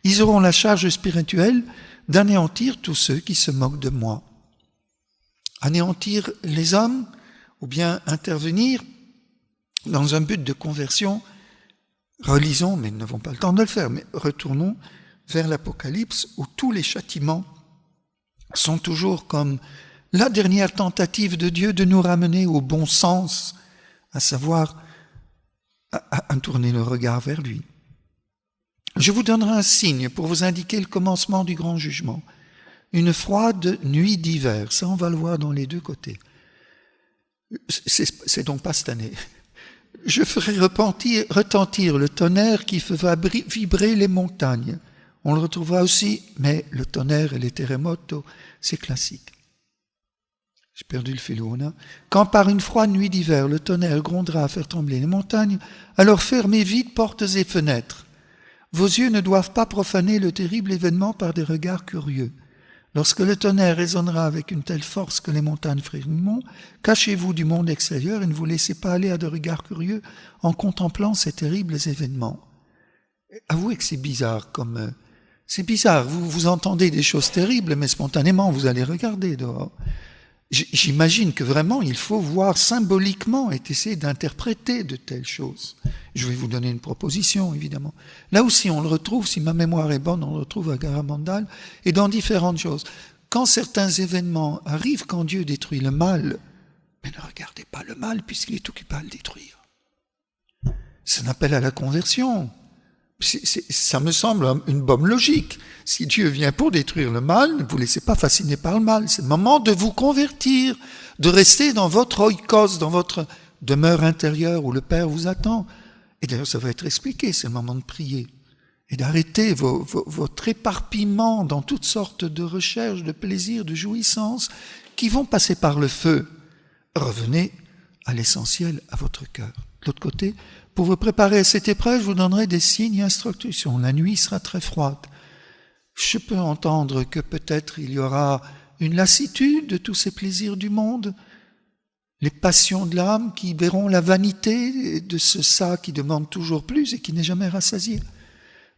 Ils auront la charge spirituelle d'anéantir tous ceux qui se moquent de moi. Anéantir les hommes, ou bien intervenir dans un but de conversion. Relisons, mais nous n'avons pas le temps de le faire, mais retournons vers l'Apocalypse, où tous les châtiments sont toujours comme la dernière tentative de Dieu de nous ramener au bon sens, à savoir à tourner le regard vers lui. Je vous donnerai un signe pour vous indiquer le commencement du grand jugement. Une froide nuit d'hiver, ça on va le voir dans les deux côtés. C'est donc pas cette année. Je ferai retentir le tonnerre qui fera vibrer les montagnes. On le retrouvera aussi, mais le tonnerre et les terremotos, c'est classique. J'ai perdu le fil, hein. Quand par une froide nuit d'hiver, le tonnerre grondera à faire trembler les montagnes, alors fermez vite portes et fenêtres. Vos yeux ne doivent pas profaner le terrible événement par des regards curieux. Lorsque le tonnerre résonnera avec une telle force que les montagnes frémiront, cachez-vous du monde extérieur et ne vous laissez pas aller à de regards curieux en contemplant ces terribles événements. Avouez que c'est bizarre comme... C'est bizarre, vous entendez des choses terribles, mais spontanément vous allez regarder dehors. J'imagine que vraiment il faut voir symboliquement et essayer d'interpréter de telles choses. Je vais vous donner une proposition, évidemment. Là aussi, on le retrouve, si ma mémoire est bonne, on le retrouve à Garabandal et dans différentes choses. Quand certains événements arrivent, quand Dieu détruit le mal, mais ne regardez pas le mal puisqu'il est occupé à le détruire. C'est un appel à la conversion. Ça me semble une bonne logique. Si Dieu vient pour détruire le mal, ne vous laissez pas fasciner par le mal. C'est le moment de vous convertir, de rester dans votre oikos, dans votre demeure intérieure où le Père vous attend. Et d'ailleurs, ça va être expliqué, c'est le moment de prier. Et d'arrêter votre éparpillement dans toutes sortes de recherches, de plaisirs, de jouissances qui vont passer par le feu. Revenez à l'essentiel, à votre cœur. De l'autre côté, pour vous préparer à cette épreuve, je vous donnerai des signes et instructions. La nuit sera très froide. Je peux entendre que peut-être il y aura une lassitude de tous ces plaisirs du monde, les passions de l'âme qui verront la vanité de ce ça qui demande toujours plus et qui n'est jamais rassasié.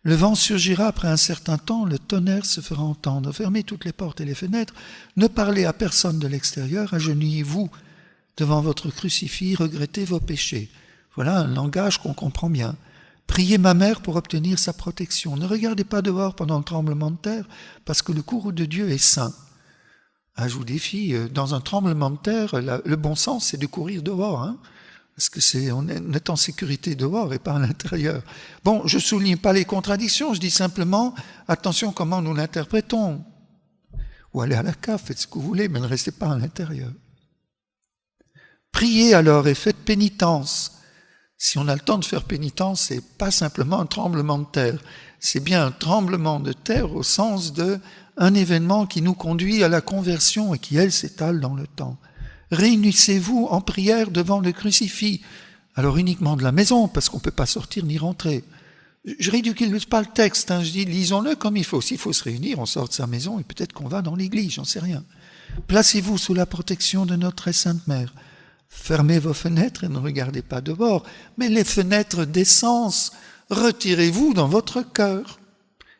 Le vent surgira après un certain temps, le tonnerre se fera entendre. Fermez toutes les portes et les fenêtres, ne parlez à personne de l'extérieur, agenouillez-vous devant votre crucifix, regrettez vos péchés. Voilà un langage qu'on comprend bien. Priez ma mère pour obtenir sa protection. Ne regardez pas dehors pendant le tremblement de terre, parce que le courroux de Dieu est saint. Ah, je vous défie, dans un tremblement de terre, le bon sens, c'est de courir dehors, hein, parce que on est en sécurité dehors et pas à l'intérieur. Bon, je souligne pas les contradictions, je dis simplement, attention comment nous l'interprétons. Ou allez à la cave, faites ce que vous voulez, mais ne restez pas à l'intérieur. Priez alors et faites pénitence. Si on a le temps de faire pénitence, c'est pas simplement un tremblement de terre, c'est bien un tremblement de terre au sens de un événement qui nous conduit à la conversion et qui, elle, s'étale dans le temps. Réunissez-vous en prière devant le crucifix. Alors uniquement de la maison, parce qu'on ne peut pas sortir ni rentrer. Je ridiculise pas le texte, je dis lisons-le comme il faut. S'il faut se réunir, on sort de sa maison et peut-être qu'on va dans l'église, j'en sais rien. Placez-vous sous la protection de notre très sainte mère. Fermez vos fenêtres et ne regardez pas dehors, mais les fenêtres d'essence, retirez-vous dans votre cœur.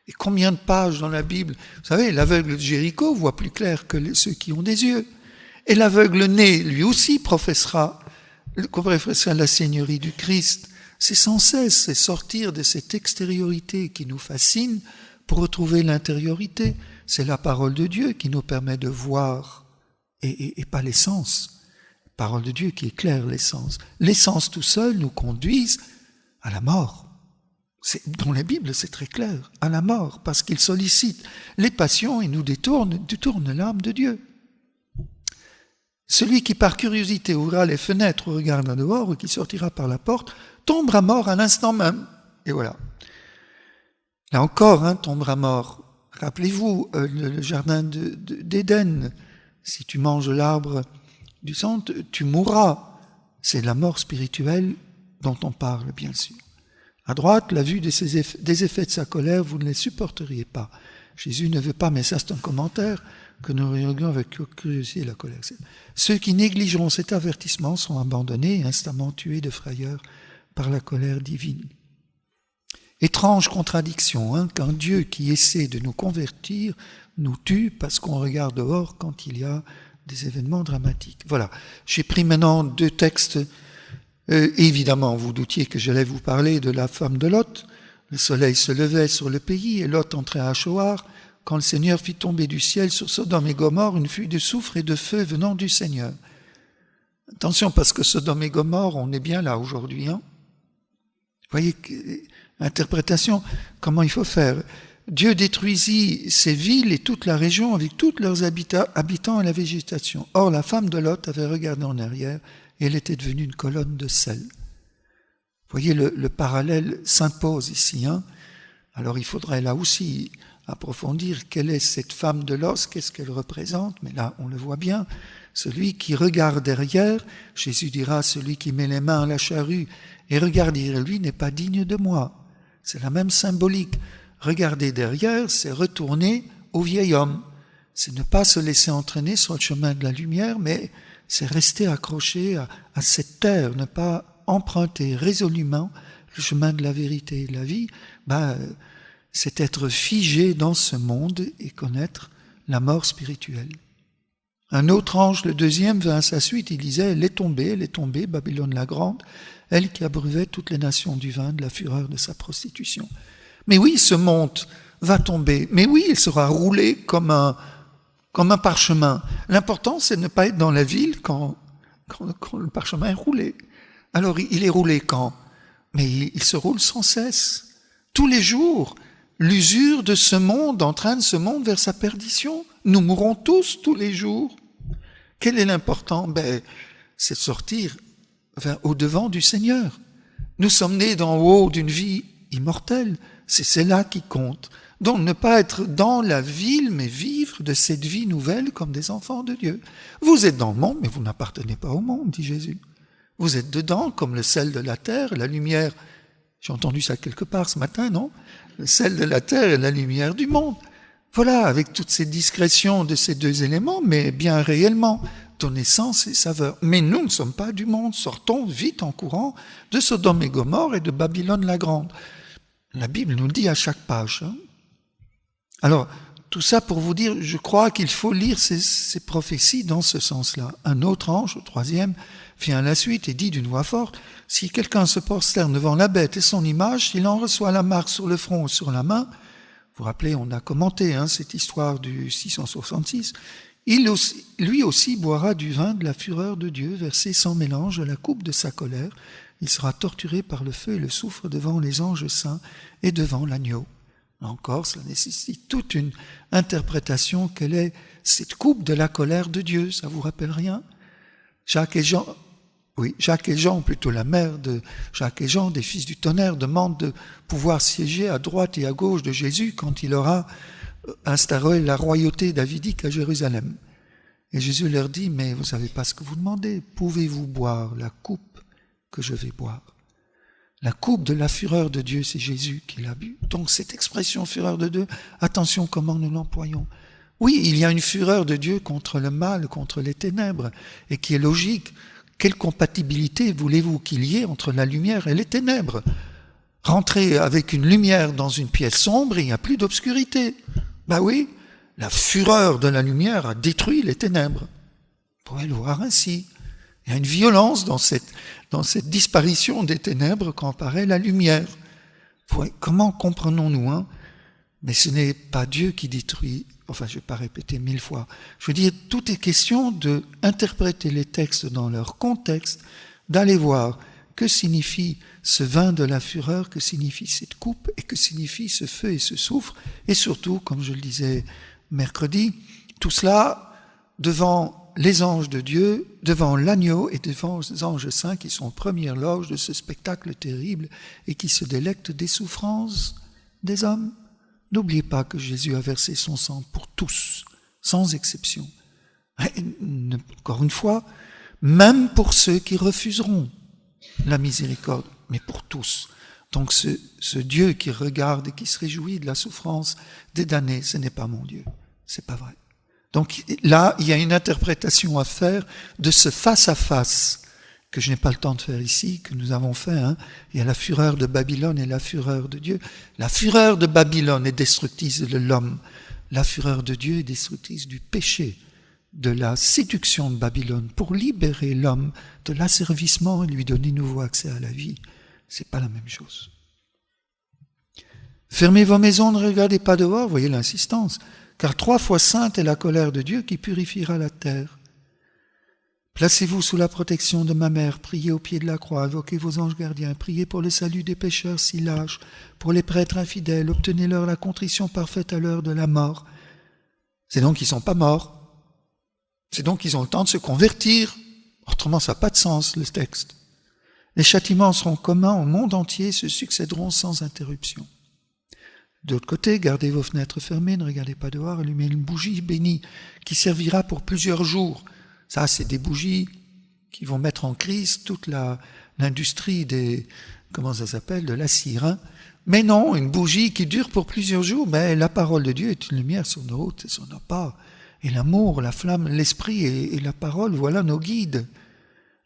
Et combien de pages dans la Bible? Vous savez, l'aveugle de Jéricho voit plus clair que ceux qui ont des yeux. Et l'aveugle né, lui aussi, professera la Seigneurie du Christ. C'est sans cesse, c'est sortir de cette extériorité qui nous fascine pour retrouver l'intériorité. C'est la parole de Dieu qui nous permet de voir et pas l'essence. La parole de Dieu qui éclaire l'essence. L'essence tout seul nous conduise à la mort. Dans la Bible, c'est très clair, à la mort, parce qu'il sollicite les passions et nous détourne l'âme de Dieu. Celui qui par curiosité ouvrira les fenêtres ou regardera dehors ou qui sortira par la porte tombera mort à l'instant même. Et voilà. Là encore, tombera mort. Rappelez-vous le jardin d'Éden. Si tu manges l'arbre du sang, tu mourras. C'est la mort spirituelle dont on parle, bien sûr. À droite, la vue des effets de sa colère, vous ne les supporteriez pas. Jésus ne veut pas, mais ça c'est un commentaire, que nous regardions avec curiosité la colère. Ceux qui négligeront cet avertissement sont abandonnés et instamment tués de frayeur par la colère divine. Étrange contradiction, qu'un Dieu qui essaie de nous convertir nous tue parce qu'on regarde dehors quand il y a des événements dramatiques. Voilà, j'ai pris maintenant 2 textes. Évidemment, vous doutiez que j'allais vous parler de la femme de Lot. Le soleil se levait sur le pays et Lot entrait à Shoar, quand le Seigneur fit tomber du ciel sur Sodome et Gomorrhe une pluie de soufre et de feu venant du Seigneur. Attention, parce que Sodome et Gomorrhe, on est bien là aujourd'hui. Vous voyez, interprétation, comment il faut faire. Dieu détruisit ces villes et toute la région avec tous leurs habitants et la végétation. Or, la femme de Lot avait regardé en arrière et elle était devenue une colonne de sel. Vous voyez, le parallèle s'impose ici. Alors, il faudrait là aussi approfondir quelle est cette femme de Lot, qu'est-ce qu'elle représente, mais là, on le voit bien. Celui qui regarde derrière, Jésus dira, celui qui met les mains à la charrue et regarde derrière lui n'est pas digne de moi. C'est la même symbolique. Regarder derrière, c'est retourner au vieil homme. C'est ne pas se laisser entraîner sur le chemin de la lumière, mais c'est rester accroché à cette terre, ne pas emprunter résolument le chemin de la vérité et de la vie. C'est être figé dans ce monde et connaître la mort spirituelle. Un autre ange, le deuxième, vint à sa suite, il disait, elle est tombée, Babylone la grande, elle qui abreuvait toutes les nations du vin de la fureur de sa prostitution. Mais oui, ce monde va tomber, mais oui, il sera roulé comme un parchemin. L'important, c'est de ne pas être dans la ville quand le parchemin est roulé. Alors, il est roulé quand? Mais il se roule sans cesse. Tous les jours, l'usure de ce monde entraîne ce monde vers sa perdition. Nous mourrons tous les jours. Quel est l'important? C'est de sortir au-devant du Seigneur. Nous sommes nés d'en haut d'une vie immortelle. C'est cela qui compte. Donc ne pas être dans la ville, mais vivre de cette vie nouvelle comme des enfants de Dieu. Vous êtes dans le monde, mais vous n'appartenez pas au monde, dit Jésus. Vous êtes dedans comme le sel de la terre, la lumière. J'ai entendu ça quelque part ce matin, non? Le sel de la terre et la lumière du monde. Voilà, avec toute cette discrétion de ces 2 éléments, mais bien réellement, donner sens et saveur. Mais nous ne sommes pas du monde. Sortons vite en courant de Sodome et Gomorrhe et de Babylone la grande. La Bible nous le dit à chaque page. Alors, tout ça pour vous dire, je crois qu'il faut lire ces prophéties dans ce sens-là. Un autre ange, le 3e, vient à la suite et dit d'une voix forte, « Si quelqu'un se prosterne devant la bête et son image, s'il en reçoit la marque sur le front ou sur la main, » vous vous rappelez, on a commenté cette histoire du 666, « lui aussi boira du vin de la fureur de Dieu, versé sans mélange à la coupe de sa colère. Il sera torturé par le feu et le soufre devant les anges saints et devant l'agneau. » Là encore, cela nécessite toute une interprétation. Quelle est cette coupe de la colère de Dieu? Ça vous rappelle rien? Jacques et Jean, plutôt la mère de Jacques et Jean, des fils du tonnerre, demandent de pouvoir siéger à droite et à gauche de Jésus quand il aura instauré la royauté davidique à Jérusalem. Et Jésus leur dit, mais vous savez pas ce que vous demandez. Pouvez-vous boire la coupe que je vais boire? La coupe de la fureur de Dieu, c'est Jésus qui l'a bu. Donc cette expression fureur de Dieu, attention comment nous l'employons. Oui, il y a une fureur de Dieu contre le mal, contre les ténèbres, et qui est logique. Quelle compatibilité voulez-vous qu'il y ait entre la lumière et les ténèbres? Rentrer avec une lumière dans une pièce sombre, il n'y a plus d'obscurité. Ben oui, la fureur de la lumière a détruit les ténèbres. Vous pouvez le voir ainsi. Il y a une violence dans cette disparition des ténèbres quand apparaît la lumière. Comment comprenons-nous, hein? Mais ce n'est pas Dieu qui détruit. Enfin, je ne vais pas répéter 1000 fois. Je veux dire, tout est question d'interpréter les textes dans leur contexte, d'aller voir que signifie ce vin de la fureur, que signifie cette coupe, et que signifie ce feu et ce soufre, et surtout, comme je le disais mercredi, tout cela devant les anges de Dieu, devant l'agneau et devant les anges saints qui sont en première loge de ce spectacle terrible et qui se délectent des souffrances des hommes. N'oubliez pas que Jésus a versé son sang pour tous, sans exception. Et, encore une fois, même pour ceux qui refuseront la miséricorde, mais pour tous. Donc ce Dieu qui regarde et qui se réjouit de la souffrance des damnés, ce n'est pas mon Dieu. C'est pas vrai. Donc là, il y a une interprétation à faire de ce face-à-face que je n'ai pas le temps de faire ici, que nous avons fait. Il y a la fureur de Babylone et la fureur de Dieu. La fureur de Babylone est destructrice de l'homme. La fureur de Dieu est destructrice du péché, de la séduction de Babylone, pour libérer l'homme de l'asservissement et lui donner nouveau accès à la vie. C'est pas la même chose. Fermez vos maisons, ne regardez pas dehors, voyez l'insistance. Car 3 fois sainte est la colère de Dieu qui purifiera la terre. Placez-vous sous la protection de ma mère, priez au pied de la croix, invoquez vos anges gardiens, priez pour le salut des pécheurs si lâches, pour les prêtres infidèles, obtenez-leur la contrition parfaite à l'heure de la mort. C'est donc qu'ils ne sont pas morts. C'est donc qu'ils ont le temps de se convertir. Autrement, ça n'a pas de sens, le texte. Les châtiments seront communs au monde entier, se succéderont sans interruption. D'autre côté, gardez vos fenêtres fermées, ne regardez pas dehors, allumez une bougie bénie qui servira pour plusieurs jours. Ça, c'est des bougies qui vont mettre en crise toute l'industrie des, comment ça s'appelle, de la cire. Hein. Mais non, une bougie qui dure pour plusieurs jours, mais la parole de Dieu est une lumière sur nos routes et sur nos pas. Et l'amour, la flamme, l'esprit et la parole, voilà nos guides.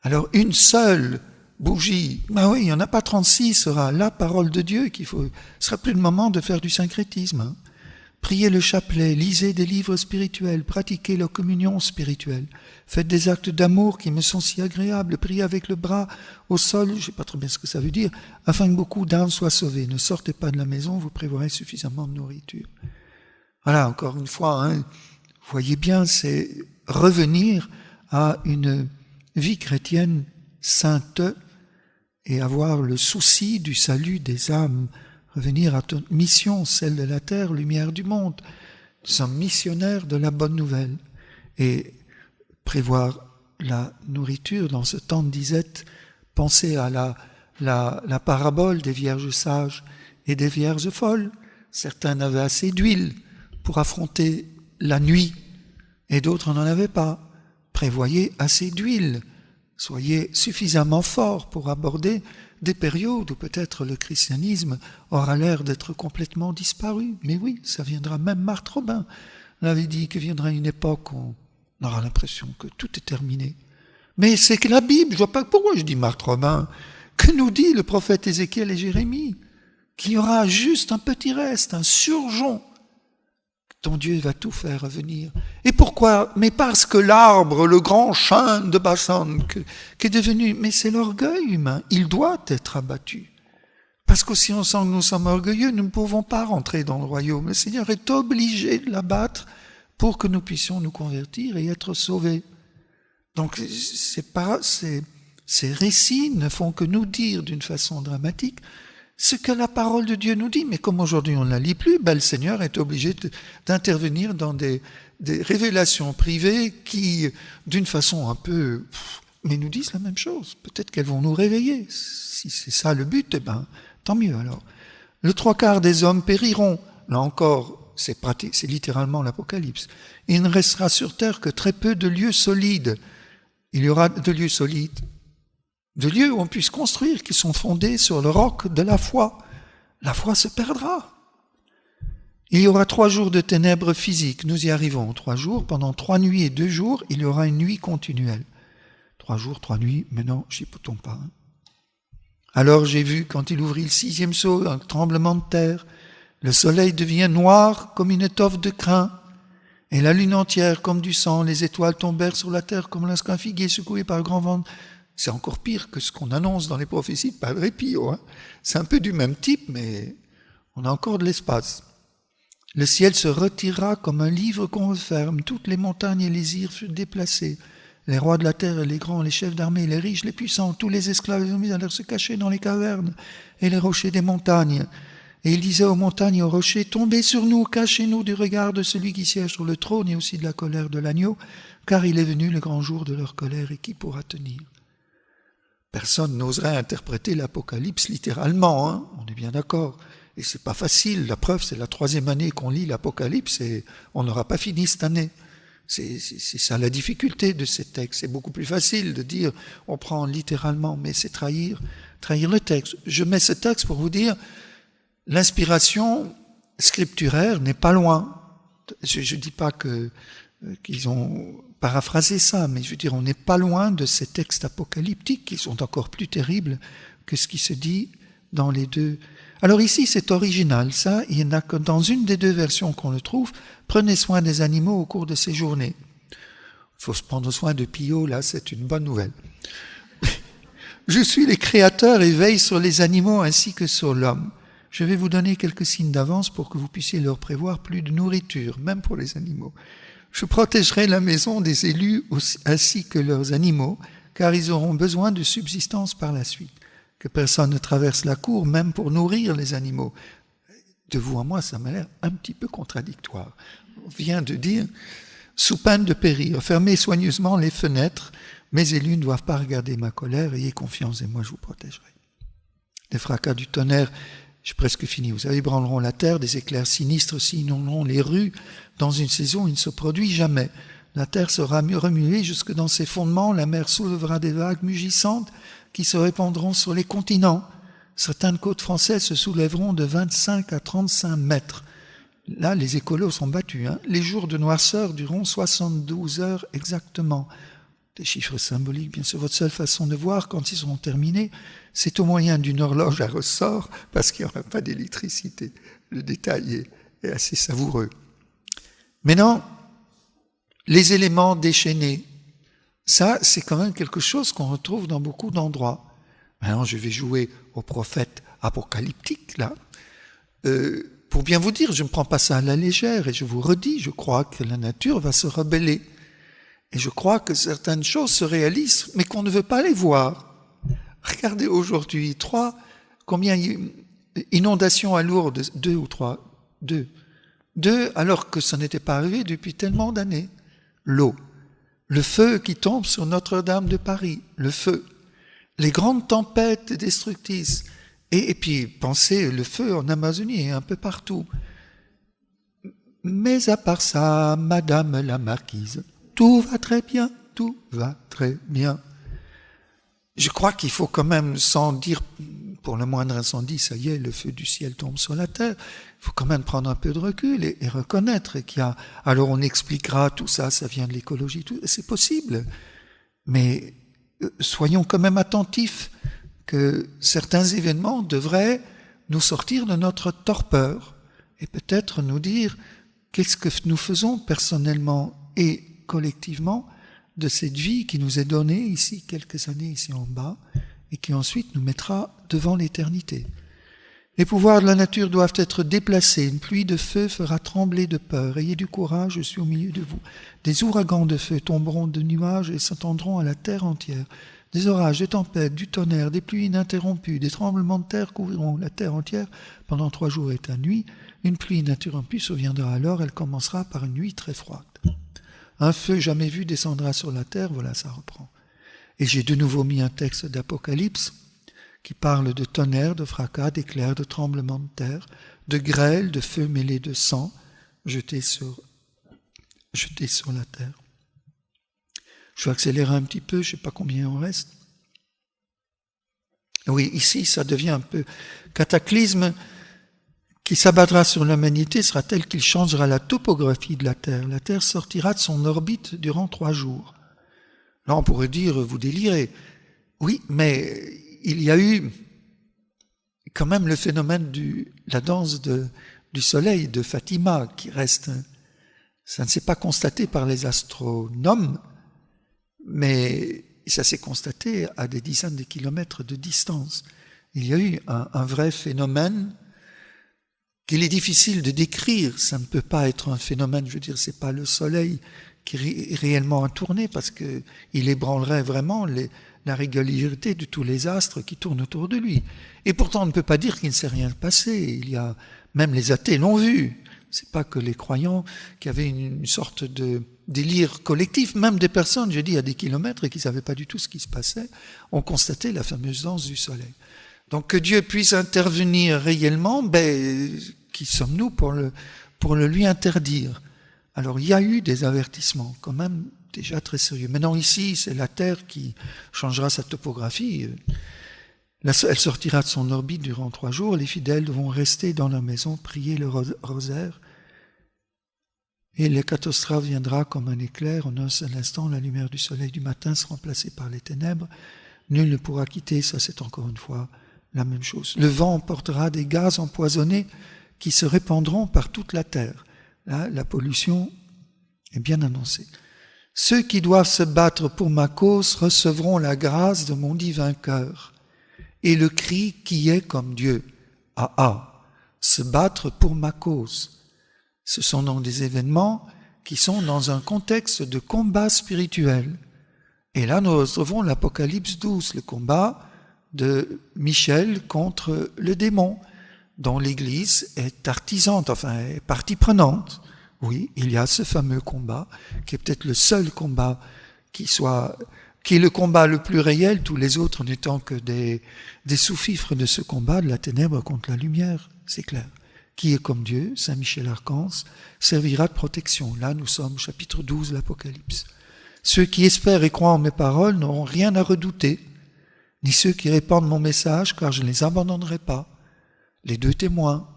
Alors une seule bougie, ben oui, il n'y en a pas 36, sera la parole de Dieu qu'il faut. Ce sera plus le moment de faire du syncrétisme. Hein. Priez le chapelet, lisez des livres spirituels, pratiquez la communion spirituelle, faites des actes d'amour qui me sont si agréables, priez avec le bras au sol, je ne sais pas très bien ce que ça veut dire, afin que beaucoup d'âmes soient sauvées. Ne sortez pas de la maison, vous prévoirez suffisamment de nourriture. Voilà, encore une fois, hein, vous voyez bien, c'est revenir à une vie chrétienne sainte et avoir le souci du salut des âmes. Revenir à notre mission, celle de la terre, lumière du monde. Nous sommes missionnaires de la bonne nouvelle. Et prévoir la nourriture dans ce temps de disette, pensez à la parabole des vierges sages et des vierges folles. Certains avaient assez d'huile pour affronter la nuit et d'autres n'en avaient pas. Prévoyez assez d'huile. Soyez suffisamment forts pour aborder des périodes où peut-être le christianisme aura l'air d'être complètement disparu. Mais oui, ça viendra. Même Marthe Robin l'avait dit que viendra une époque où on aura l'impression que tout est terminé. Mais c'est que la Bible, je vois pas pourquoi je dis Marthe Robin, que nous dit le prophète Ézéchiel et Jérémie, qu'il y aura juste un petit reste, un surjon, dont Dieu va tout faire revenir. Et pourquoi? Mais parce que l'arbre, le grand chêne de Basan, qui est devenu, mais c'est l'orgueil humain, il doit être abattu. Parce que si on sent que nous sommes orgueilleux, nous ne pouvons pas rentrer dans le royaume. Le Seigneur est obligé de l'abattre pour que nous puissions nous convertir et être sauvés. Donc ces récits ne font que nous dire d'une façon dramatique ce que la parole de Dieu nous dit. Mais comme aujourd'hui on ne la lit plus, le Seigneur est obligé d'intervenir dans des révélations privées qui, d'une façon un peu... mais nous disent la même chose. Peut-être qu'elles vont nous réveiller. Si c'est ça le but, tant mieux alors. Le 3/4 des hommes périront. Là encore, c'est pratique, c'est littéralement l'Apocalypse. Il ne restera sur terre que très peu de lieux solides. Il y aura de lieux solides, de lieux où on puisse construire, qui sont fondés sur le roc de la foi. La foi se perdra. Il y aura 3 jours de ténèbres physiques. Nous y arrivons. 3 jours, pendant 3 nuits et 2 jours, il y aura une nuit continuelle. 3 jours, 3 nuits, mais non, chipotons pas. Alors j'ai vu, quand il ouvrit le 6e sceau, un tremblement de terre. Le soleil devient noir comme une étoffe de crin, et la lune entière comme du sang. Les étoiles tombèrent sur la terre comme lorsqu'un figuier secoué par le grand vent. C'est encore pire que ce qu'on annonce dans les prophéties de Padre Pio. C'est un peu du même type, mais on a encore de l'espace. Le ciel se retirera comme un livre qu'on referme. Toutes les montagnes et les îles furent déplacées. Les rois de la terre, les grands, les chefs d'armée, les riches, les puissants, tous les esclaves allèrent se cacher dans les cavernes et les rochers des montagnes. Et il disait aux montagnes et aux rochers, tombez sur nous, cachez-nous du regard de celui qui siège sur le trône et aussi de la colère de l'agneau, car il est venu le grand jour de leur colère, et qui pourra tenir? Personne n'oserait interpréter l'Apocalypse littéralement, on est bien d'accord. Et c'est pas facile, la preuve, c'est la 3e année qu'on lit l'Apocalypse et on n'aura pas fini cette année. C'est ça la difficulté de ces textes. C'est beaucoup plus facile de dire, on prend littéralement, mais c'est trahir le texte. Je mets ce texte pour vous dire, l'inspiration scripturaire n'est pas loin. Je dis pas qu'ils ont paraphrasé ça, mais je veux dire, on n'est pas loin de ces textes apocalyptiques qui sont encore plus terribles que ce qui se dit dans les deux. Alors ici, c'est original, ça, il n'y en a que dans une des 2 versions qu'on le trouve, prenez soin des animaux au cours de ces journées. Il faut se prendre soin de Pio, là, c'est une bonne nouvelle. Je suis les créateurs et veille sur les animaux ainsi que sur l'homme. Je vais vous donner quelques signes d'avance pour que vous puissiez leur prévoir plus de nourriture, même pour les animaux. Je protégerai la maison des élus ainsi que leurs animaux, car ils auront besoin de subsistance par la suite. Que personne ne traverse la cour, même pour nourrir les animaux. De vous à moi, ça m'a l'air un petit peu contradictoire. On vient de dire, sous peine de périr, fermez soigneusement les fenêtres, mes élus ne doivent pas regarder ma colère, ayez confiance et moi je vous protégerai. Les fracas du tonnerre, j'ai presque fini, vous savez, ébranleront la terre, des éclairs sinistres inonderont les rues, dans une saison où il ne se produit jamais. La terre sera remuée jusque dans ses fondements, la mer soulevera des vagues mugissantes qui se répandront sur les continents. Certaines côtes françaises se soulèveront de 25 à 35 mètres. Là, les écolos sont battus. Les jours de noirceur dureront 72 heures exactement. Des chiffres symboliques, bien sûr. Votre seule façon de voir quand ils seront terminés, c'est au moyen d'une horloge à ressort, parce qu'il n'y aura pas d'électricité. Le détail est assez savoureux. Maintenant, les éléments déchaînés, ça, c'est quand même quelque chose qu'on retrouve dans beaucoup d'endroits. Maintenant, je vais jouer au prophète apocalyptique, là. Pour bien vous dire, je ne prends pas ça à la légère, et je vous redis, je crois que la nature va se rebeller. Et je crois que certaines choses se réalisent, mais qu'on ne veut pas les voir. Regardez aujourd'hui, combien inondations à Lourdes, 2 ou 3, 2, alors que ça n'était pas arrivé depuis tellement d'années. L'eau, le feu qui tombe sur Notre-Dame de Paris, le feu, les grandes tempêtes destructrices, et puis pensez le feu en Amazonie et un peu partout. Mais à part ça, Madame la Marquise, tout va très bien, tout va très bien. Je crois qu'il faut quand même, sans dire pour le moindre incendie, ça y est, le feu du ciel tombe sur la terre, il faut quand même prendre un peu de recul et reconnaître qu'il y a... Alors on expliquera tout ça, ça vient de l'écologie, tout, c'est possible. Mais soyons quand même attentifs que certains événements devraient nous sortir de notre torpeur et peut-être nous dire qu'est-ce que nous faisons personnellement et collectivement de cette vie qui nous est donnée ici, quelques années ici en bas, et qui ensuite nous mettra devant l'éternité. Les pouvoirs de la nature doivent être déplacés, une pluie de feu fera trembler de peur, ayez du courage, je suis au milieu de vous. Des ouragans de feu tomberont de nuages et s'étendront à la terre entière. Des orages, des tempêtes, du tonnerre, des pluies ininterrompues, des tremblements de terre couvriront la terre entière pendant 3 jours et 1 nuit. Une pluie ininterrompue surviendra alors, elle commencera par une nuit très froide. Un feu jamais vu descendra sur la terre, voilà, ça reprend. Et j'ai de nouveau mis un texte d'Apocalypse qui parle de tonnerre, de fracas, d'éclairs, de tremblements de terre, de grêle, de feu mêlé de sang, jetés sur la terre. Je vais accélérer un petit peu, je ne sais pas combien on reste. Oui, ici, ça devient un peu cataclysme qui s'abattra sur l'humanité sera tel qu'il changera la topographie de la Terre. La Terre sortira de son orbite durant 3 jours. Là, on pourrait dire, vous délirez. Oui, mais il y a eu quand même le phénomène de la danse du soleil de Fatima qui reste... Ça ne s'est pas constaté par les astronomes, mais ça s'est constaté à des dizaines de kilomètres de distance. Il y a eu un vrai phénomène qu'il est difficile de décrire. Ça ne peut pas être un phénomène, je veux dire, c'est pas le soleil qui est réellement a tourné parce que il ébranlerait vraiment la régularité de tous les astres qui tournent autour de lui. Et pourtant, on ne peut pas dire qu'il ne s'est rien passé. Il y a, même les athées l'ont vu. C'est pas que les croyants qui avaient une sorte de délire collectif, même des personnes, je dis, à des kilomètres et qui ne savaient pas du tout ce qui se passait, ont constaté la fameuse danse du soleil. Donc que Dieu puisse intervenir réellement, qui sommes-nous pour le lui interdire? Alors il y a eu des avertissements, quand même déjà très sérieux. Maintenant ici, c'est la Terre qui changera sa topographie. Elle sortira de son orbite durant 3 jours. Les fidèles devront rester dans leur maison, prier le rosaire. Et le catastrophe viendra comme un éclair. En un seul instant, la lumière du soleil du matin sera remplacée par les ténèbres. Nul ne pourra quitter, ça c'est encore une fois la même chose. Le vent emportera des gaz empoisonnés qui se répandront par toute la terre. Là, la pollution est bien annoncée. Ceux qui doivent se battre pour ma cause recevront la grâce de mon divin cœur et le cri qui est comme Dieu. Ah ah, se battre pour ma cause. Ce sont donc des événements qui sont dans un contexte de combat spirituel. Et là, nous retrouvons l'Apocalypse 12, le combat de Michel contre le démon, dont l'Église est artisante, enfin est partie prenante. Oui, il y a ce fameux combat, qui est peut-être le seul combat qui est le combat le plus réel, tous les autres n'étant que des sous-fifres de ce combat de la ténèbre contre la lumière, c'est clair. Qui est comme Dieu, Saint Michel Archange, servira de protection. Là, nous sommes au chapitre 12 de l'Apocalypse. Ceux qui espèrent et croient en mes paroles n'auront rien à redouter, ni ceux qui répandent mon message, car je ne les abandonnerai pas. Les 2 témoins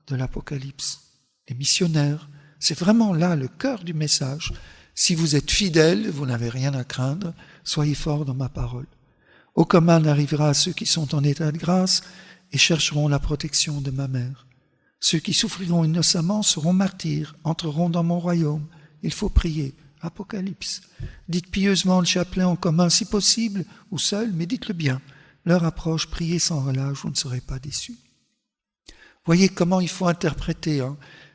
de l'Apocalypse, les missionnaires, c'est vraiment là le cœur du message. Si vous êtes fidèles, vous n'avez rien à craindre, soyez forts dans ma parole. Aucun mal n'arrivera à ceux qui sont en état de grâce et chercheront la protection de ma mère. Ceux qui souffriront innocemment seront martyrs, entreront dans mon royaume. Il faut prier. Apocalypse. Dites pieusement le chapelet en commun si possible, ou seul, mais dites-le bien. L'heure approche, priez sans relâche, vous ne serez pas déçus. Voyez comment il faut interpréter.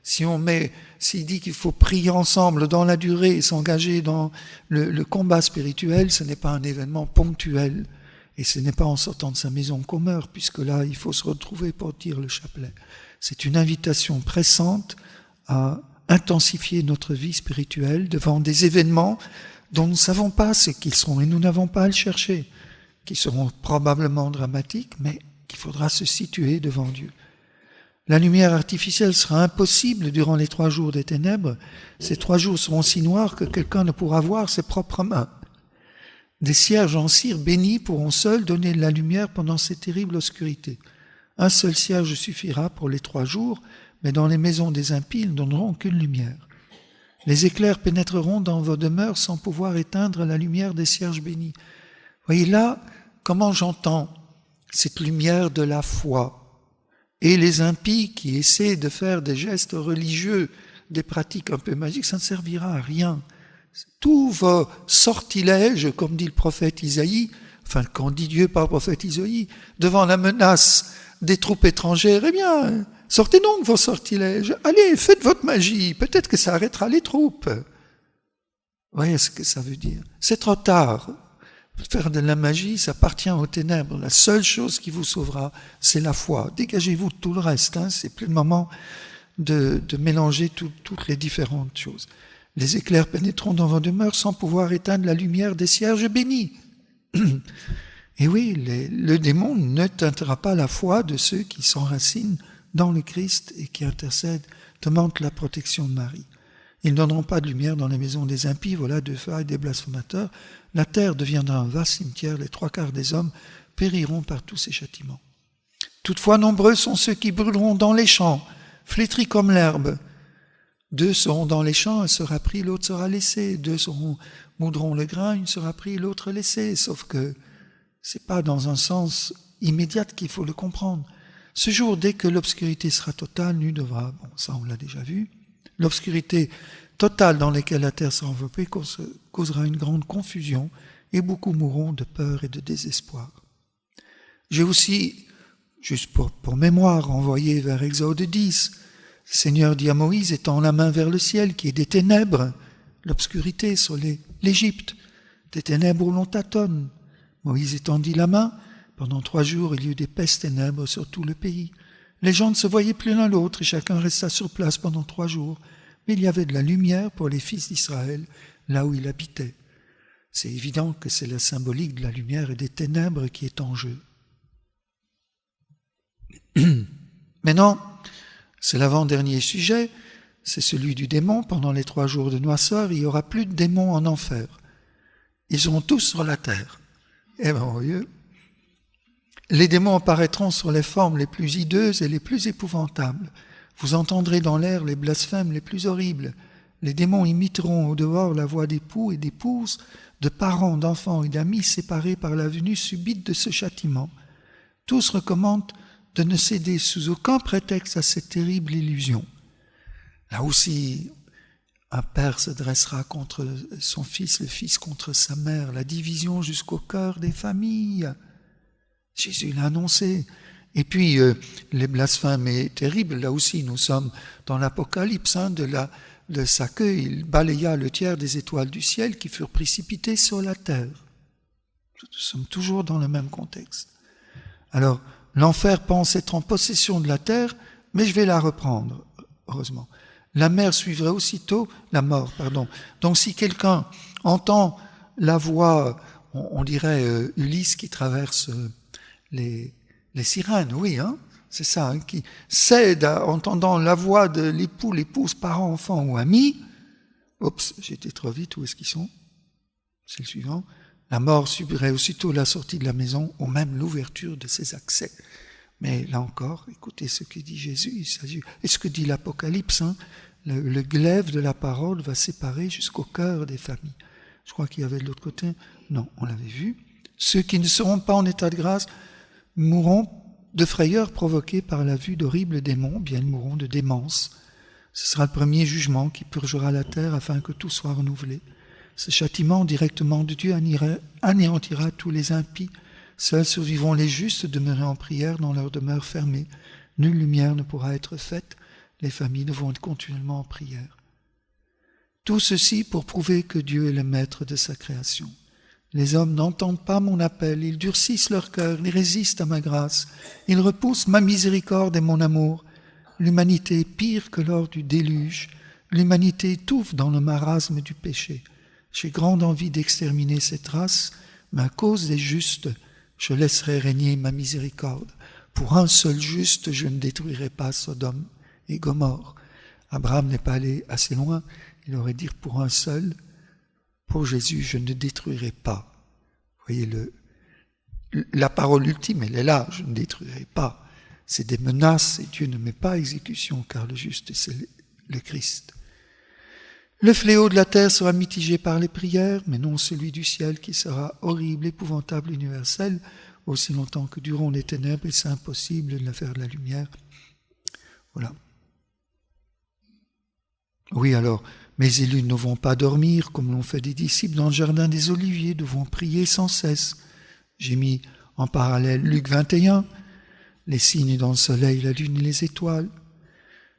S'il dit qu'il faut prier ensemble dans la durée et s'engager dans le combat spirituel, ce n'est pas un événement ponctuel. Et ce n'est pas en sortant de sa maison qu'on meurt, puisque là, il faut se retrouver pour dire le chapelet. C'est une invitation pressante à intensifier notre vie spirituelle devant des événements dont nous ne savons pas ce qu'ils seront et nous n'avons pas à le chercher, qui seront probablement dramatiques, mais qu'il faudra se situer devant Dieu. La lumière artificielle sera impossible durant les 3 jours des ténèbres. Ces 3 jours seront si noirs que quelqu'un ne pourra voir ses propres mains. Des cierges en cire bénis pourront seuls donner de la lumière pendant ces terribles obscurités. Un seul cierge suffira pour les 3 jours, mais dans les maisons des impies, ils ne donneront aucune lumière. Les éclairs pénétreront dans vos demeures sans pouvoir éteindre la lumière des cierges bénis. Voyez là comment j'entends cette lumière de la foi. Et les impies qui essaient de faire des gestes religieux, des pratiques un peu magiques, ça ne servira à rien. Tous vos sortilèges, comme dit le prophète Isaïe, enfin quand dit Dieu par le prophète Isaïe, devant la menace des troupes étrangères, eh bien, sortez donc vos sortilèges, allez, faites votre magie, peut-être que ça arrêtera les troupes. Vous voyez ce que ça veut dire? C'est trop tard. Faire de la magie, ça appartient aux ténèbres. La seule chose qui vous sauvera, c'est la foi. Dégagez-vous de tout le reste. C'est plus le moment de mélanger toutes les différentes choses. Les éclairs pénétreront dans vos demeures sans pouvoir éteindre la lumière des cierges bénis. Et oui, le démon ne teintera pas la foi de ceux qui s'enracinent dans le Christ et qui intercèdent demandent la protection de Marie. Ils ne donneront pas de lumière dans les maisons des impies, voilà, de feu et des blasphémateurs. La terre deviendra un vaste cimetière, les 3/4 des hommes périront par tous ces châtiments. Toutefois, nombreux sont ceux qui brûleront dans les champs, flétris comme l'herbe. 2 seront dans les champs, un sera pris, l'autre sera laissé. 2 moudront le grain, une sera pris, l'autre laissé. Sauf que c'est pas dans un sens immédiat qu'il faut le comprendre. Ce jour, dès que l'obscurité sera totale, nul devra, ça on l'a déjà vu, l'obscurité totale dans laquelle la terre sera enveloppée causera une grande confusion et beaucoup mourront de peur et de désespoir. J'ai aussi, juste pour mémoire, renvoyé vers Exode 10, le Seigneur dit à Moïse, étends la main vers le ciel, qui est des ténèbres, l'obscurité sur l'Égypte, des ténèbres où l'on tâtonne. Moïse étendit la main, pendant 3 jours il y eut d'épaisses ténèbres sur tout le pays. Les gens ne se voyaient plus l'un l'autre et chacun resta sur place pendant 3 jours. Mais il y avait de la lumière pour les fils d'Israël, là où il habitait. C'est évident que c'est la symbolique de la lumière et des ténèbres qui est en jeu. Maintenant, c'est l'avant-dernier sujet, c'est celui du démon. Pendant les 3 jours de noirceur, il n'y aura plus de démons en enfer. Ils seront tous sur la terre. Eh bien, voyez, les démons apparaîtront sur les formes les plus hideuses et les plus épouvantables. Vous entendrez dans l'air les blasphèmes les plus horribles. Les démons imiteront au dehors la voix d'époux et d'épouses, de parents, d'enfants et d'amis séparés par la venue subite de ce châtiment. Tous recommandent de ne céder sous aucun prétexte à cette terrible illusion. Là aussi, un père se dressera contre son fils, le fils contre sa mère, la division jusqu'au cœur des familles. Jésus l'a annoncé. Et puis, les blasphèmes est terrible. Là aussi, nous sommes dans l'Apocalypse de sa queue. Il balaya le tiers des étoiles du ciel qui furent précipitées sur la terre. Nous sommes toujours dans le même contexte. Alors, l'enfer pense être en possession de la terre, mais je vais la reprendre, heureusement. La mort suivrait aussitôt. Donc, si quelqu'un entend la voix, on dirait Ulysse qui traverse les sirènes, oui, c'est ça, qui cède à entendant la voix de l'époux, l'épouse, parents, enfants ou amis. Oups, j'ai été trop vite, où est-ce qu'ils sont? C'est le suivant. La mort subirait aussitôt la sortie de la maison ou même l'ouverture de ses accès. Mais là encore, écoutez ce que dit Jésus, et ce que dit l'Apocalypse, le glaive de la parole va séparer jusqu'au cœur des familles. Je crois qu'il y avait de l'autre côté. Non, on l'avait vu. Ceux qui ne seront pas en état de grâce mourront de frayeur provoquée par la vue d'horribles démons, bien ils mourront de démence. Ce sera le premier jugement qui purgera la terre afin que tout soit renouvelé. Ce châtiment directement de Dieu anéantira tous les impies. Seuls survivront les justes demeurés en prière dans leur demeure fermée. Nulle lumière ne pourra être faite. Les familles devront être continuellement en prière. Tout ceci pour prouver que Dieu est le maître de sa création. Les hommes n'entendent pas mon appel, ils durcissent leur cœur, ils résistent à ma grâce, ils repoussent ma miséricorde et mon amour. L'humanité est pire que lors du déluge, l'humanité étouffe dans le marasme du péché. J'ai grande envie d'exterminer cette race, mais à cause des justes, je laisserai régner ma miséricorde. Pour un seul juste, je ne détruirai pas Sodome et Gomorrhe. Abraham n'est pas allé assez loin, il aurait dit pour un seul. Pour Jésus, je ne détruirai pas. Vous voyez, la parole ultime, elle est là, je ne détruirai pas. C'est des menaces et Dieu ne met pas à exécution, car le juste, c'est le Christ. Le fléau de la terre sera mitigé par les prières, mais non celui du ciel qui sera horrible, épouvantable, universel, aussi longtemps que dureront les ténèbres, et c'est impossible de faire de la lumière. Voilà. Oui, alors, mes élus ne vont pas dormir, comme l'ont fait des disciples dans le jardin des Oliviers, devront prier sans cesse. J'ai mis en parallèle Luc 21, les signes dans le soleil, la lune et les étoiles.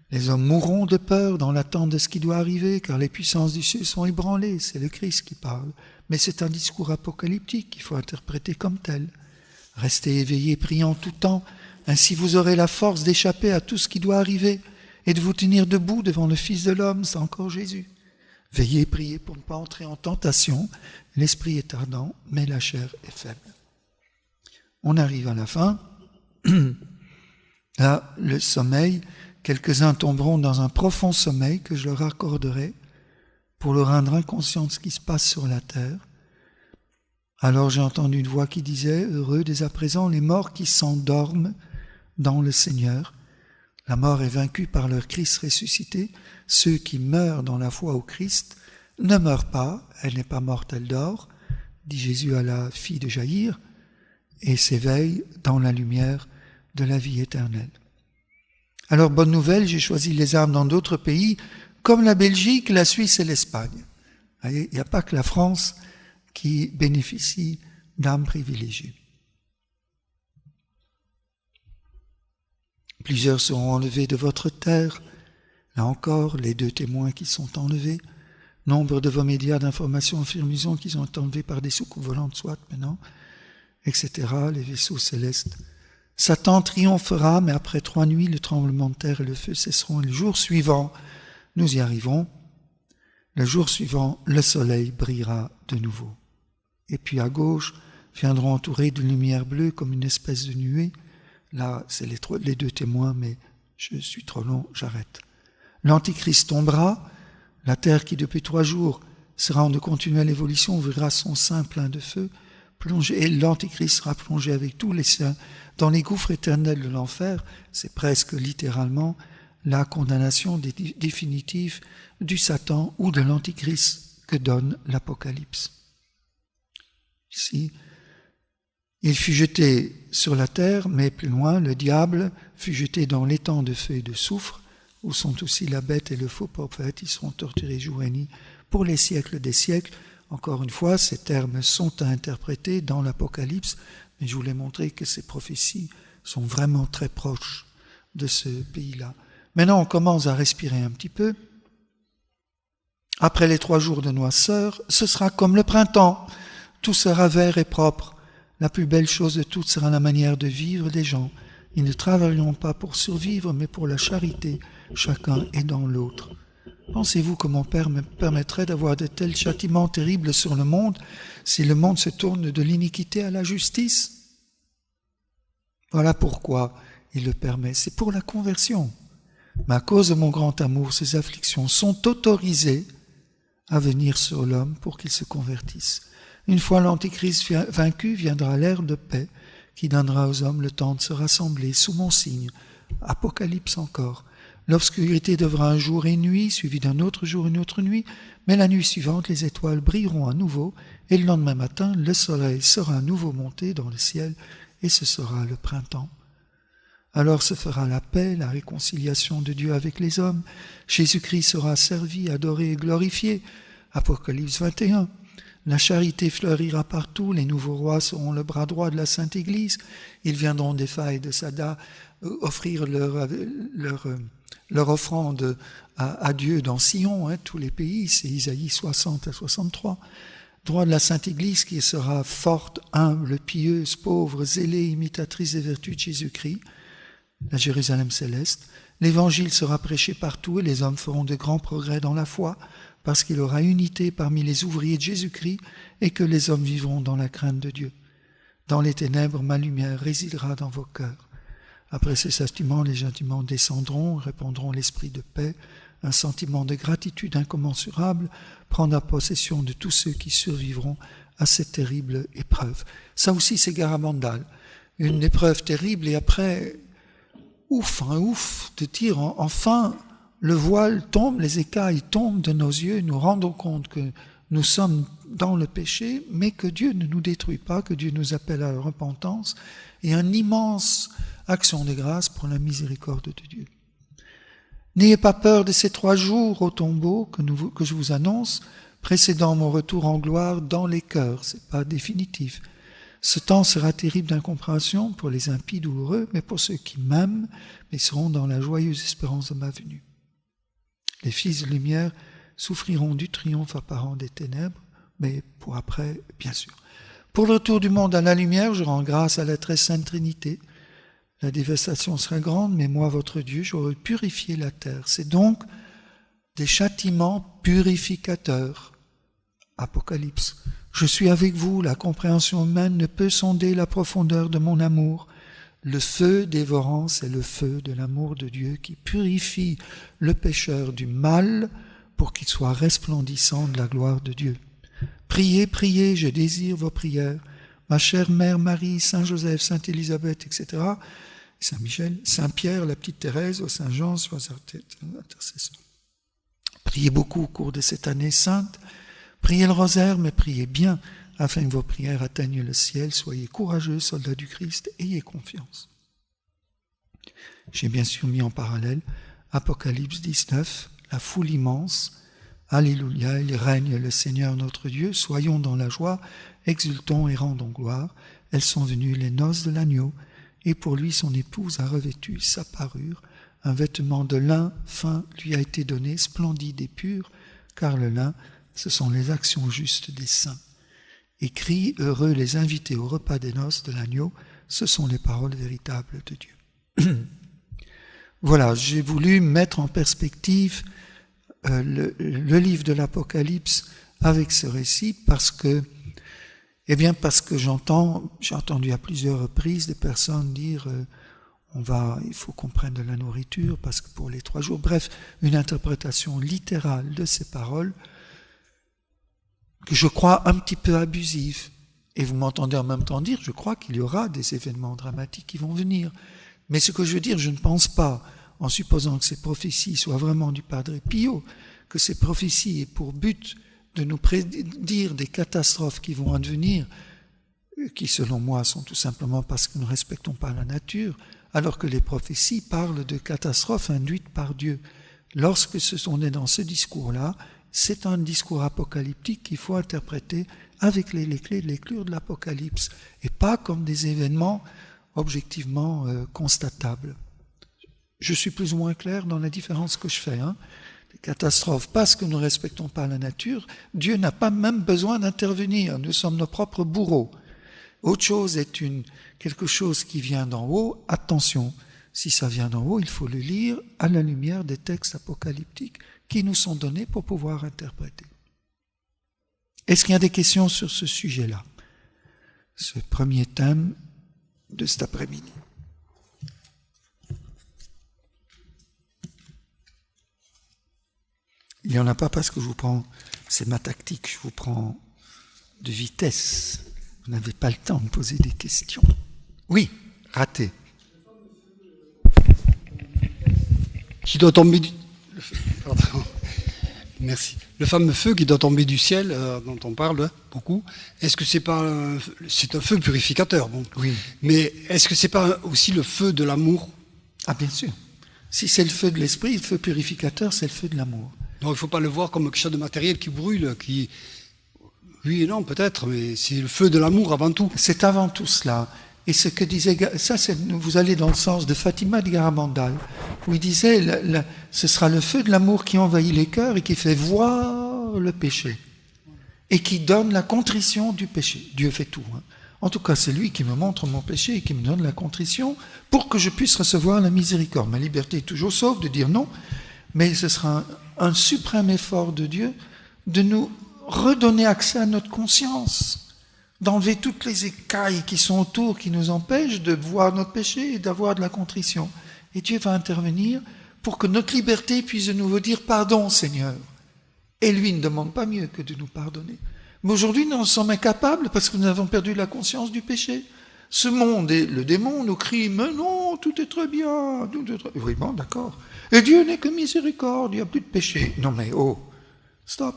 Les hommes mourront de peur dans l'attente de ce qui doit arriver, car les puissances du ciel sont ébranlées, c'est le Christ qui parle. Mais c'est un discours apocalyptique qu'il faut interpréter comme tel. Restez éveillés, priant tout temps, ainsi vous aurez la force d'échapper à tout ce qui doit arriver, et de vous tenir debout devant le Fils de l'homme, c'est encore Jésus. Veillez et priez pour ne pas entrer en tentation. L'esprit est ardent, mais la chair est faible. On arrive à la fin. Là, le sommeil quelques-uns tomberont dans un profond sommeil que je leur accorderai pour leur rendre inconscients de ce qui se passe sur la terre. Alors j'ai entendu une voix qui disait, heureux dès à présent les morts qui s'endorment dans le Seigneur. La mort est vaincue par leur Christ ressuscité. Ceux qui meurent dans la foi au Christ ne meurent pas, elle n'est pas morte, elle dort, dit Jésus à la fille de Jaïr, et s'éveille dans la lumière de la vie éternelle. Alors, bonne nouvelle, j'ai choisi les âmes dans d'autres pays, comme la Belgique, la Suisse et l'Espagne. Il n'y a pas que la France qui bénéficie d'âmes privilégiées. Plusieurs seront enlevés de votre terre. Là encore, les 2 témoins qui sont enlevés. Nombre de vos médias d'information affirment qu'ils ont été enlevés par des soucoupes volantes, soit maintenant, etc., les vaisseaux célestes. Satan triomphera, mais après 3 nuits, le tremblement de terre et le feu cesseront. Et le jour suivant, nous y arrivons, le jour suivant, le soleil brillera de nouveau. Et puis à gauche, viendront entourés d'une lumière bleue comme une espèce de nuée. Là, c'est les 2 témoins, mais je suis trop long, j'arrête. L'Antichrist tombera, la terre qui depuis 3 jours sera en de continuelle évolution ouvrira son sein plein de feu, et l'Antichrist sera plongé avec tous les saints dans les gouffres éternels de l'enfer. C'est presque littéralement la condamnation définitive du Satan ou de l'Antichrist que donne l'Apocalypse. Ici, il fut jeté sur la terre, mais plus loin, le diable fut jeté dans l'étang de feu et de soufre, où sont aussi la bête et le faux prophète. Ils seront torturés jour et nuit pour les siècles des siècles. Encore une fois, ces termes sont à interpréter dans l'Apocalypse, mais je voulais montrer que ces prophéties sont vraiment très proches de ce pays-là. Maintenant, on commence à respirer un petit peu. Après les 3 jours de noirceur, ce sera comme le printemps. Tout sera vert et propre. La plus belle chose de toutes sera la manière de vivre des gens. Ils ne travailleront pas pour survivre, mais pour la charité, chacun aidant l'autre. Pensez-vous que mon Père me permettrait d'avoir de tels châtiments terribles sur le monde si le monde se tourne de l'iniquité à la justice? Voilà pourquoi il le permet. C'est pour la conversion. Mais à cause de mon grand amour, ces afflictions sont autorisées à venir sur l'homme pour qu'il se convertisse. Une fois l'Antichrist vaincu, viendra l'ère de paix qui donnera aux hommes le temps de se rassembler sous mon signe. Apocalypse encore. L'obscurité devra un jour et une nuit, suivi d'un autre jour et une autre nuit, mais la nuit suivante, les étoiles brilleront à nouveau, et le lendemain matin, le soleil sera à nouveau monté dans le ciel, et ce sera le printemps. Alors se fera la paix, la réconciliation de Dieu avec les hommes. Jésus-Christ sera servi, adoré et glorifié. Apocalypse 21. La charité fleurira partout, les nouveaux rois seront le bras droit de la Sainte Église. Ils viendront des failles de Sada offrir leur offrande à Dieu dans Sion, tous les pays, c'est Isaïe 60 à 63. Droit de la Sainte Église qui sera forte, humble, pieuse, pauvre, zélée, imitatrice des vertus de Jésus-Christ, la Jérusalem céleste. L'évangile sera prêché partout et les hommes feront de grands progrès dans la foi parce qu'il y aura unité parmi les ouvriers de Jésus-Christ et que les hommes vivront dans la crainte de Dieu. Dans les ténèbres, ma lumière résidera dans vos cœurs. Après ces châtiments, les châtiments descendront, répandront l'esprit de paix, un sentiment de gratitude incommensurable prendra possession de tous ceux qui survivront à cette terrible épreuve. Ça aussi, c'est Garabandal. Une épreuve terrible et après, ouf de dire enfin, le voile tombe, les écailles tombent de nos yeux, nous rendons compte que nous sommes dans le péché, mais que Dieu ne nous détruit pas, que Dieu nous appelle à la repentance et une immense action de grâce pour la miséricorde de Dieu. N'ayez pas peur de ces 3 jours au tombeau que je vous annonce, précédant mon retour en gloire dans les cœurs. C'est pas définitif. Ce temps sera terrible d'incompréhension pour les impies douloureux, mais pour ceux qui m'aiment, mais seront dans la joyeuse espérance de ma venue. Les fils de lumière souffriront du triomphe apparent des ténèbres, mais pour après, bien sûr. Pour le retour du monde à la lumière, je rends grâce à la très sainte Trinité. La dévastation sera grande, mais moi, votre Dieu, j'aurai purifié la terre. C'est donc des châtiments purificateurs. Apocalypse. Je suis avec vous, la compréhension humaine ne peut sonder la profondeur de mon amour. Le feu dévorant, c'est le feu de l'amour de Dieu qui purifie le pécheur du mal pour qu'il soit resplendissant de la gloire de Dieu. Priez, priez, je désire vos prières. Ma chère mère Marie, Saint Joseph, Sainte Élisabeth, etc., Saint Michel, Saint Pierre, la petite Thérèse, Saint Jean, sois intercesseur. Priez beaucoup au cours de cette année sainte. Priez le rosaire, mais priez bien, afin que vos prières atteignent le ciel. Soyez courageux, soldats du Christ, ayez confiance. J'ai bien sûr mis en parallèle Apocalypse 19, la foule immense. Alléluia, il règne le Seigneur notre Dieu, soyons dans la joie, exultons et rendons gloire. Elles sont venues les noces de l'agneau, et pour lui son épouse a revêtu sa parure. Un vêtement de lin fin lui a été donné, splendide et pur, car le lin, ce sont les actions justes des saints. Et crient heureux les invités au repas des noces de l'agneau, ce sont les paroles véritables de Dieu. Voilà, j'ai voulu mettre en perspective le livre de l'Apocalypse avec ce récit parce que j'ai entendu à plusieurs reprises des personnes dire il faut qu'on prenne de la nourriture parce que pour les 3 jours, bref, une interprétation littérale de ces paroles que je crois un petit peu abusive. Et vous m'entendez en même temps dire, je crois qu'il y aura des événements dramatiques qui vont venir. Mais ce que je veux dire, je ne pense pas, en supposant que ces prophéties soient vraiment du Padre Pio, que ces prophéties aient pour but de nous prédire des catastrophes qui vont advenir, qui selon moi sont tout simplement parce que nous ne respectons pas la nature, alors que les prophéties parlent de catastrophes induites par Dieu. Lorsque on est dans ce discours-là, c'est un discours apocalyptique qu'il faut interpréter avec les clés de lecture de l'Apocalypse, et pas comme des événements objectivement constatables. Je suis plus ou moins clair dans la différence que je fais. Les catastrophes, parce que nous ne respectons pas la nature, Dieu n'a pas même besoin d'intervenir, nous sommes nos propres bourreaux. Autre chose est quelque chose qui vient d'en haut, attention, si ça vient d'en haut, il faut le lire à la lumière des textes apocalyptiques qui nous sont donnés pour pouvoir interpréter. Est-ce qu'il y a des questions sur ce sujet-là? Ce premier thème de cet après-midi. Il n'y en a pas parce que je vous prends, c'est ma tactique, je vous prends de vitesse. Vous n'avez pas le temps de poser des questions. Oui, raté. Qui doit tomber du... Pardon. Merci. Le fameux feu qui doit tomber du ciel, dont on parle beaucoup, est-ce que c'est pas c'est un feu purificateur, bon. Oui. Mais est-ce que c'est pas aussi le feu de l'amour? Ah bien sûr. Si c'est le feu de l'esprit, le feu purificateur, c'est le feu de l'amour. Donc il ne faut pas le voir comme quelque chose de matériel qui brûle, qui... Oui et non, peut-être, mais c'est le feu de l'amour avant tout. C'est avant tout cela. Et ce que disait... Ça, vous allez dans le sens de Fatima de Garabandal, où il disait, ce sera le feu de l'amour qui envahit les cœurs et qui fait voir le péché. Et qui donne la contrition du péché. Dieu fait tout. En tout cas, c'est lui qui me montre mon péché et qui me donne la contrition pour que je puisse recevoir la miséricorde. Ma liberté est toujours sauf de dire non, mais ce sera un suprême effort de Dieu de nous redonner accès à notre conscience, d'enlever toutes les écailles qui sont autour, qui nous empêchent de voir notre péché et d'avoir de la contrition. Et Dieu va intervenir pour que notre liberté puisse de nouveau dire « Pardon, Seigneur ». Et lui ne demande pas mieux que de nous pardonner. Mais aujourd'hui, nous en sommes incapables parce que nous avons perdu la conscience du péché. Ce monde et le démon nous crie « Mais non, tout est très bien, tout est très... » Oui, bon, d'accord. Et Dieu n'est que miséricorde, il n'y a plus de péché. Non mais oh, stop.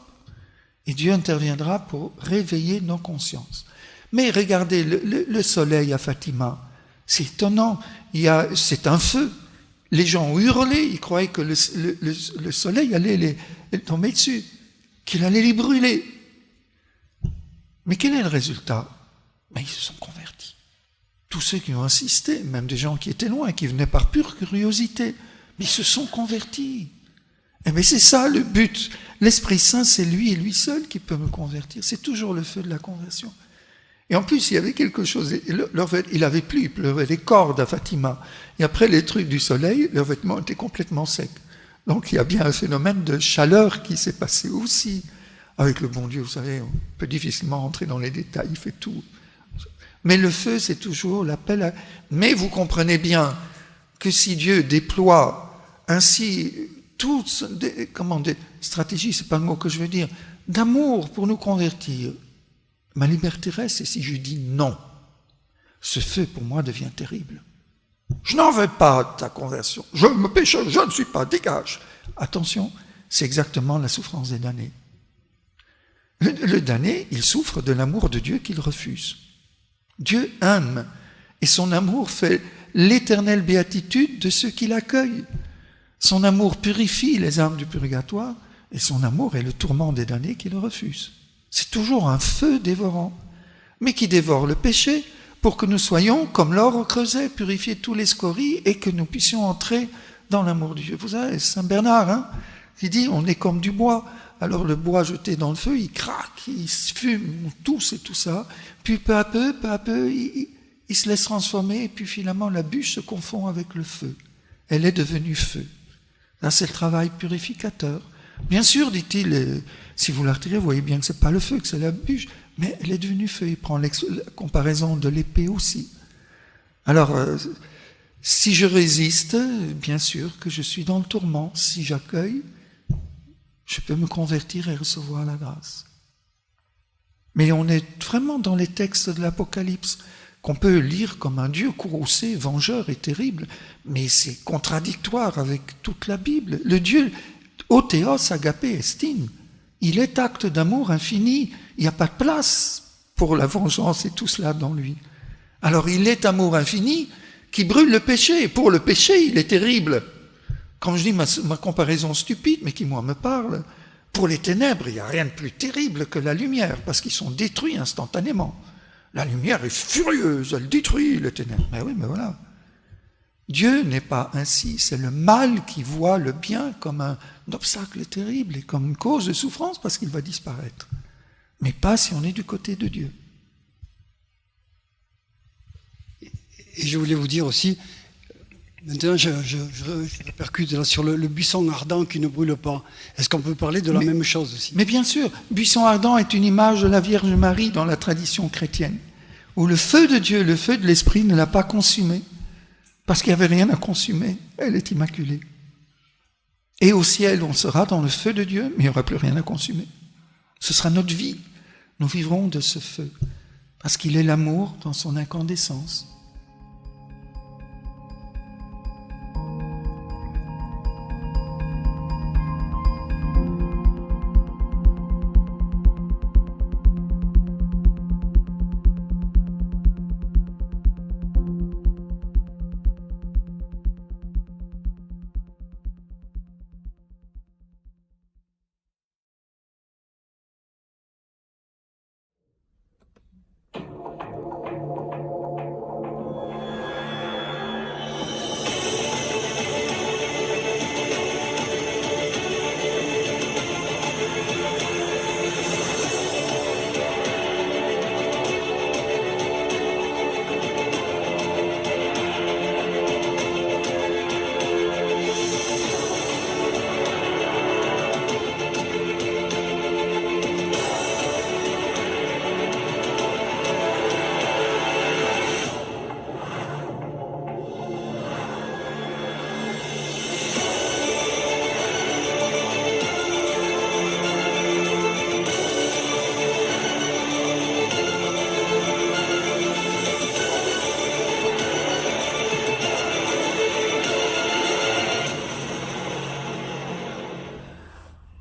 Et Dieu interviendra pour réveiller nos consciences. Mais regardez, le soleil à Fatima, c'est étonnant, c'est un feu. Les gens ont hurlé, ils croyaient que le soleil allait les tomber dessus, qu'il allait les brûler. Mais quel est le résultat? Ben, ils se sont convertis. Tous ceux qui ont insisté, même des gens qui étaient loin, qui venaient par pure curiosité, mais ils se sont convertis. Et bien c'est ça le but. L'Esprit Saint, c'est lui et lui seul qui peut me convertir. C'est toujours le feu de la conversion. Et en plus, il y avait quelque chose. Il avait plu, il pleuvait des cordes à Fatima. Et après les trucs du soleil, leurs vêtements étaient complètement secs. Donc il y a bien un phénomène de chaleur qui s'est passé aussi. Avec le bon Dieu, vous savez, on peut difficilement rentrer dans les détails, il fait tout. Mais le feu, c'est toujours l'appel à... Mais vous comprenez bien que si Dieu déploie ainsi toutes des stratégies, c'est pas le mot que je veux dire, d'amour pour nous convertir, ma liberté reste, et si je dis non, ce feu pour moi devient terrible. Je n'en veux pas de ta conversion, je me péche, je ne suis pas, dégage. Attention, c'est exactement la souffrance des damnés. Le damné, il souffre de l'amour de Dieu qu'il refuse. Dieu aime, et son amour fait l'éternelle béatitude de ceux qui l'accueillent. Son amour purifie les âmes du purgatoire, et son amour est le tourment des damnés qui le refusent. C'est toujours un feu dévorant, mais qui dévore le péché pour que nous soyons, comme l'or au creuset, purifier tous les scories et que nous puissions entrer dans l'amour de Dieu. Vous savez, Saint Bernard, qui dit, on est comme du bois. Alors le bois jeté dans le feu, il craque, il se fume, tous et tout ça. Puis peu à peu, il se laisse transformer, et puis finalement la bûche se confond avec le feu. Elle est devenue feu. Là, c'est le travail purificateur. Bien sûr, dit-il, si vous la retirez, vous voyez bien que c'est pas le feu, que c'est la bûche, mais elle est devenue feu. Il prend la comparaison de l'épée aussi. Alors, si je résiste, bien sûr que je suis dans le tourment. Si j'accueille, je peux me convertir et recevoir la grâce. Mais on est vraiment dans les textes de l'Apocalypse, qu'on peut lire comme un Dieu courroucé, vengeur et terrible, mais c'est contradictoire avec toute la Bible. Le Dieu, Othéos, agapé, estime, il est acte d'amour infini, il n'y a pas de place pour la vengeance et tout cela dans lui. Alors il est amour infini qui brûle le péché, et pour le péché, il est terrible. Quand je dis ma comparaison stupide, mais qui moi me parle, pour les ténèbres, il n'y a rien de plus terrible que la lumière, parce qu'ils sont détruits instantanément. La lumière est furieuse, elle détruit les ténèbres. Mais oui, mais voilà. Dieu n'est pas ainsi, c'est le mal qui voit le bien comme un obstacle terrible et comme une cause de souffrance parce qu'il va disparaître. Mais pas si on est du côté de Dieu. Et je voulais vous dire aussi, maintenant je répercute là sur le buisson ardent qui ne brûle pas. Est-ce qu'on peut parler de la même chose aussi? Mais bien sûr, buisson ardent est une image de la Vierge Marie dans la tradition chrétienne, où le feu de Dieu, le feu de l'Esprit ne l'a pas consumée, parce qu'il n'y avait rien à consumer, elle est immaculée. Et au ciel, on sera dans le feu de Dieu, mais il n'y aura plus rien à consumer. Ce sera notre vie. Nous vivrons de ce feu, parce qu'il est l'amour dans son incandescence.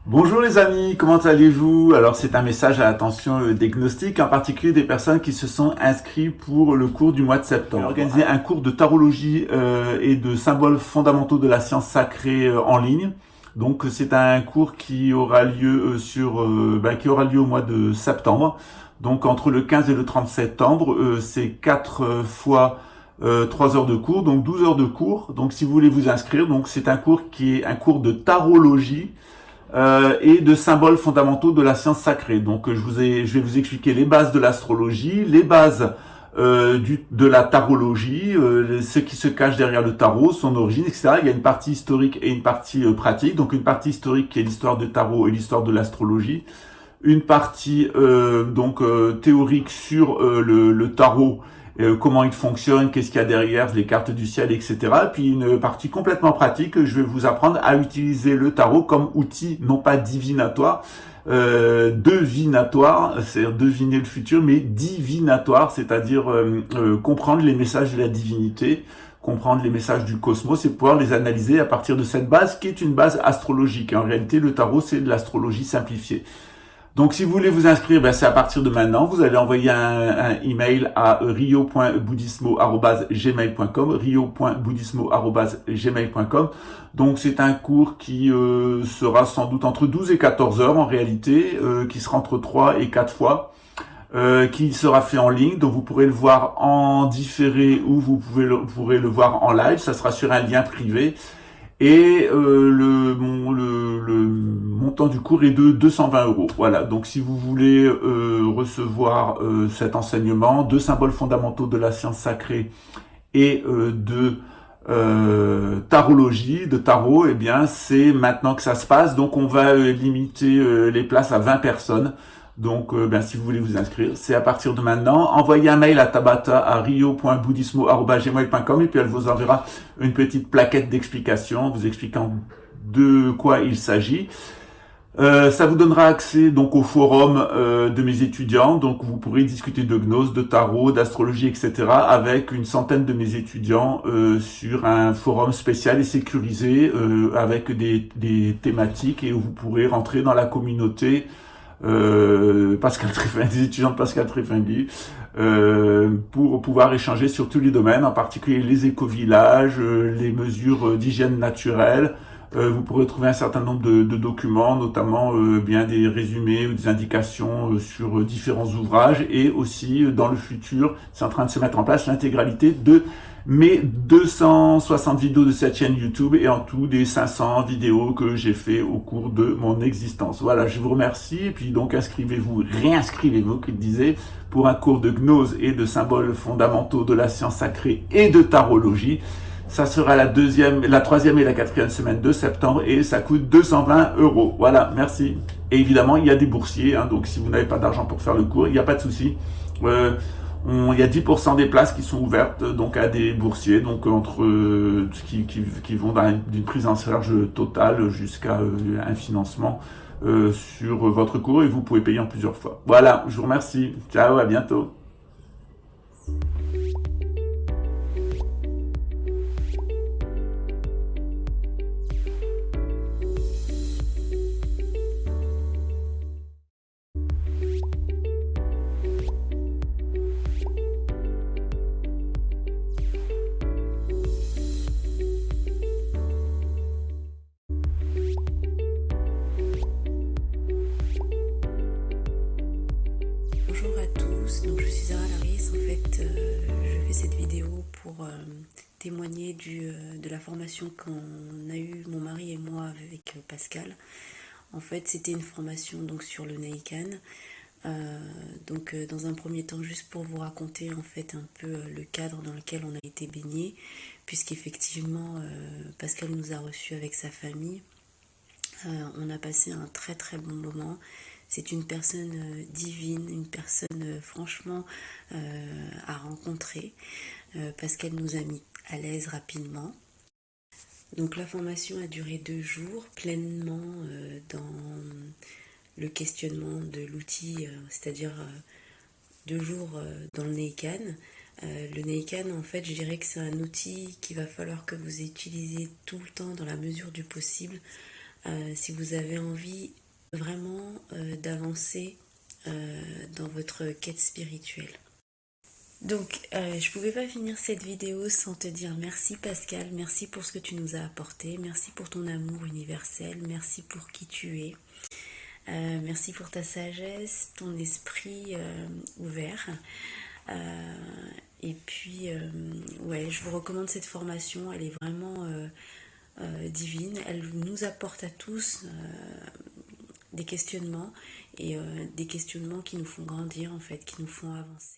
Bonjour les amis, comment allez-vous? Alors c'est un message à l'attention des gnostiques, en particulier des personnes qui se sont inscrits pour le cours du mois de septembre. On a organisé un cours de tarologie et de symboles fondamentaux de la science sacrée en ligne. Donc c'est un cours qui aura lieu au mois de septembre. Donc entre le 15 et le 30 septembre, c'est 4 fois 3 heures de cours, donc 12 heures de cours. Donc si vous voulez vous inscrire, donc c'est un cours qui est un cours de tarologie et de symboles fondamentaux de la science sacrée. Donc je vais vous expliquer les bases de l'astrologie, les bases de la tarologie, ce qui se cache derrière le tarot, son origine, etc. Il y a une partie historique et une partie pratique. Donc une partie historique qui est l'histoire du tarot et l'histoire de l'astrologie. une partie théorique sur le tarot, comment il fonctionne, qu'est-ce qu'il y a derrière, les cartes du ciel, etc. Puis une partie complètement pratique, je vais vous apprendre à utiliser le tarot comme outil, non pas divinatoire, devinatoire, c'est-à-dire deviner le futur, mais divinatoire, c'est-à-dire comprendre les messages de la divinité, comprendre les messages du cosmos et pouvoir les analyser à partir de cette base qui est une base astrologique. En réalité, le tarot, c'est de l'astrologie simplifiée. Donc, si vous voulez vous inscrire, ben, c'est à partir de maintenant. Vous allez envoyer un email à rio.boudismo@gmail.com, rio.boudismo@gmail.com. Donc, c'est un cours qui sera sans doute entre 12 et 14 heures en réalité, qui sera entre 3 et 4 fois. Qui sera fait en ligne, donc vous pourrez le voir en différé ou vous pourrez le voir en live, ça sera sur un lien privé. Et le montant du cours est de 220 €. Voilà, donc si vous voulez recevoir cet enseignement de symboles fondamentaux de la science sacrée et de tarologie, de tarot, eh bien c'est maintenant que ça se passe. Donc on va limiter les places à 20 personnes. Donc, si vous voulez vous inscrire, c'est à partir de maintenant. Envoyez un mail à Tabata à rio.boudismo@gmail.com et puis elle vous enverra une petite plaquette d'explication vous expliquant de quoi il s'agit. Ça vous donnera accès donc au forum de mes étudiants. Donc, vous pourrez discuter de gnose, de tarot, d'astrologie, etc. avec une centaine de mes étudiants sur un forum spécial et sécurisé avec des thématiques et où vous pourrez rentrer dans la communauté Pascal Tréfingui, des étudiants de Pascal Tréfingui, pour pouvoir échanger sur tous les domaines, en particulier les éco-villages, les mesures d'hygiène naturelle. Vous pourrez trouver un certain nombre de documents, notamment bien des résumés ou des indications sur différents ouvrages, et aussi dans le futur, c'est en train de se mettre en place l'intégralité de mes 260 vidéos de cette chaîne YouTube et en tout des 500 vidéos que j'ai fait au cours de mon existence. Voilà, je vous remercie et puis donc inscrivez-vous, réinscrivez-vous, qu'il disait, pour un cours de gnose et de symboles fondamentaux de la science sacrée et de tarologie. Ça sera la troisième et la quatrième semaine de septembre et ça coûte 220 €. Voilà, merci. Et évidemment, il y a des boursiers, hein, donc si vous n'avez pas d'argent pour faire le cours, il n'y a pas de souci. Il y a 10% des places qui sont ouvertes donc à des boursiers, donc qui vont d'une prise en charge totale jusqu'à un financement sur votre cours et vous pouvez payer en plusieurs fois. Voilà, je vous remercie. Ciao, à bientôt. Bonjour à tous, donc je suis Zara Laris. En fait, je fais cette vidéo pour témoigner de la formation qu'on a eue, mon mari et moi, avec Pascal. En fait, c'était une formation donc sur le Neikan. Dans un premier temps, juste pour vous raconter en fait un peu le cadre dans lequel on a été baigné, puisqu'effectivement Pascal nous a reçus avec sa famille. On a passé un très très bon moment. C'est une personne divine, une personne franchement à rencontrer parce qu'elle nous a mis à l'aise rapidement. Donc la formation a duré 2 jours, pleinement dans le questionnement de l'outil, c'est-à-dire 2 jours dans le Neikan. Le Neikan, en fait, je dirais que c'est un outil qu'il va falloir que vous utilisiez tout le temps dans la mesure du possible si vous avez envie vraiment d'avancer dans votre quête spirituelle. Donc je pouvais pas finir cette vidéo sans te dire merci Pascal, merci pour ce que tu nous as apporté, merci pour ton amour universel, merci pour qui tu es, merci pour ta sagesse, ton esprit ouvert. Et puis je vous recommande cette formation, elle est vraiment divine, elle nous apporte à tous des questionnements et des questionnements qui nous font grandir en fait, qui nous font avancer.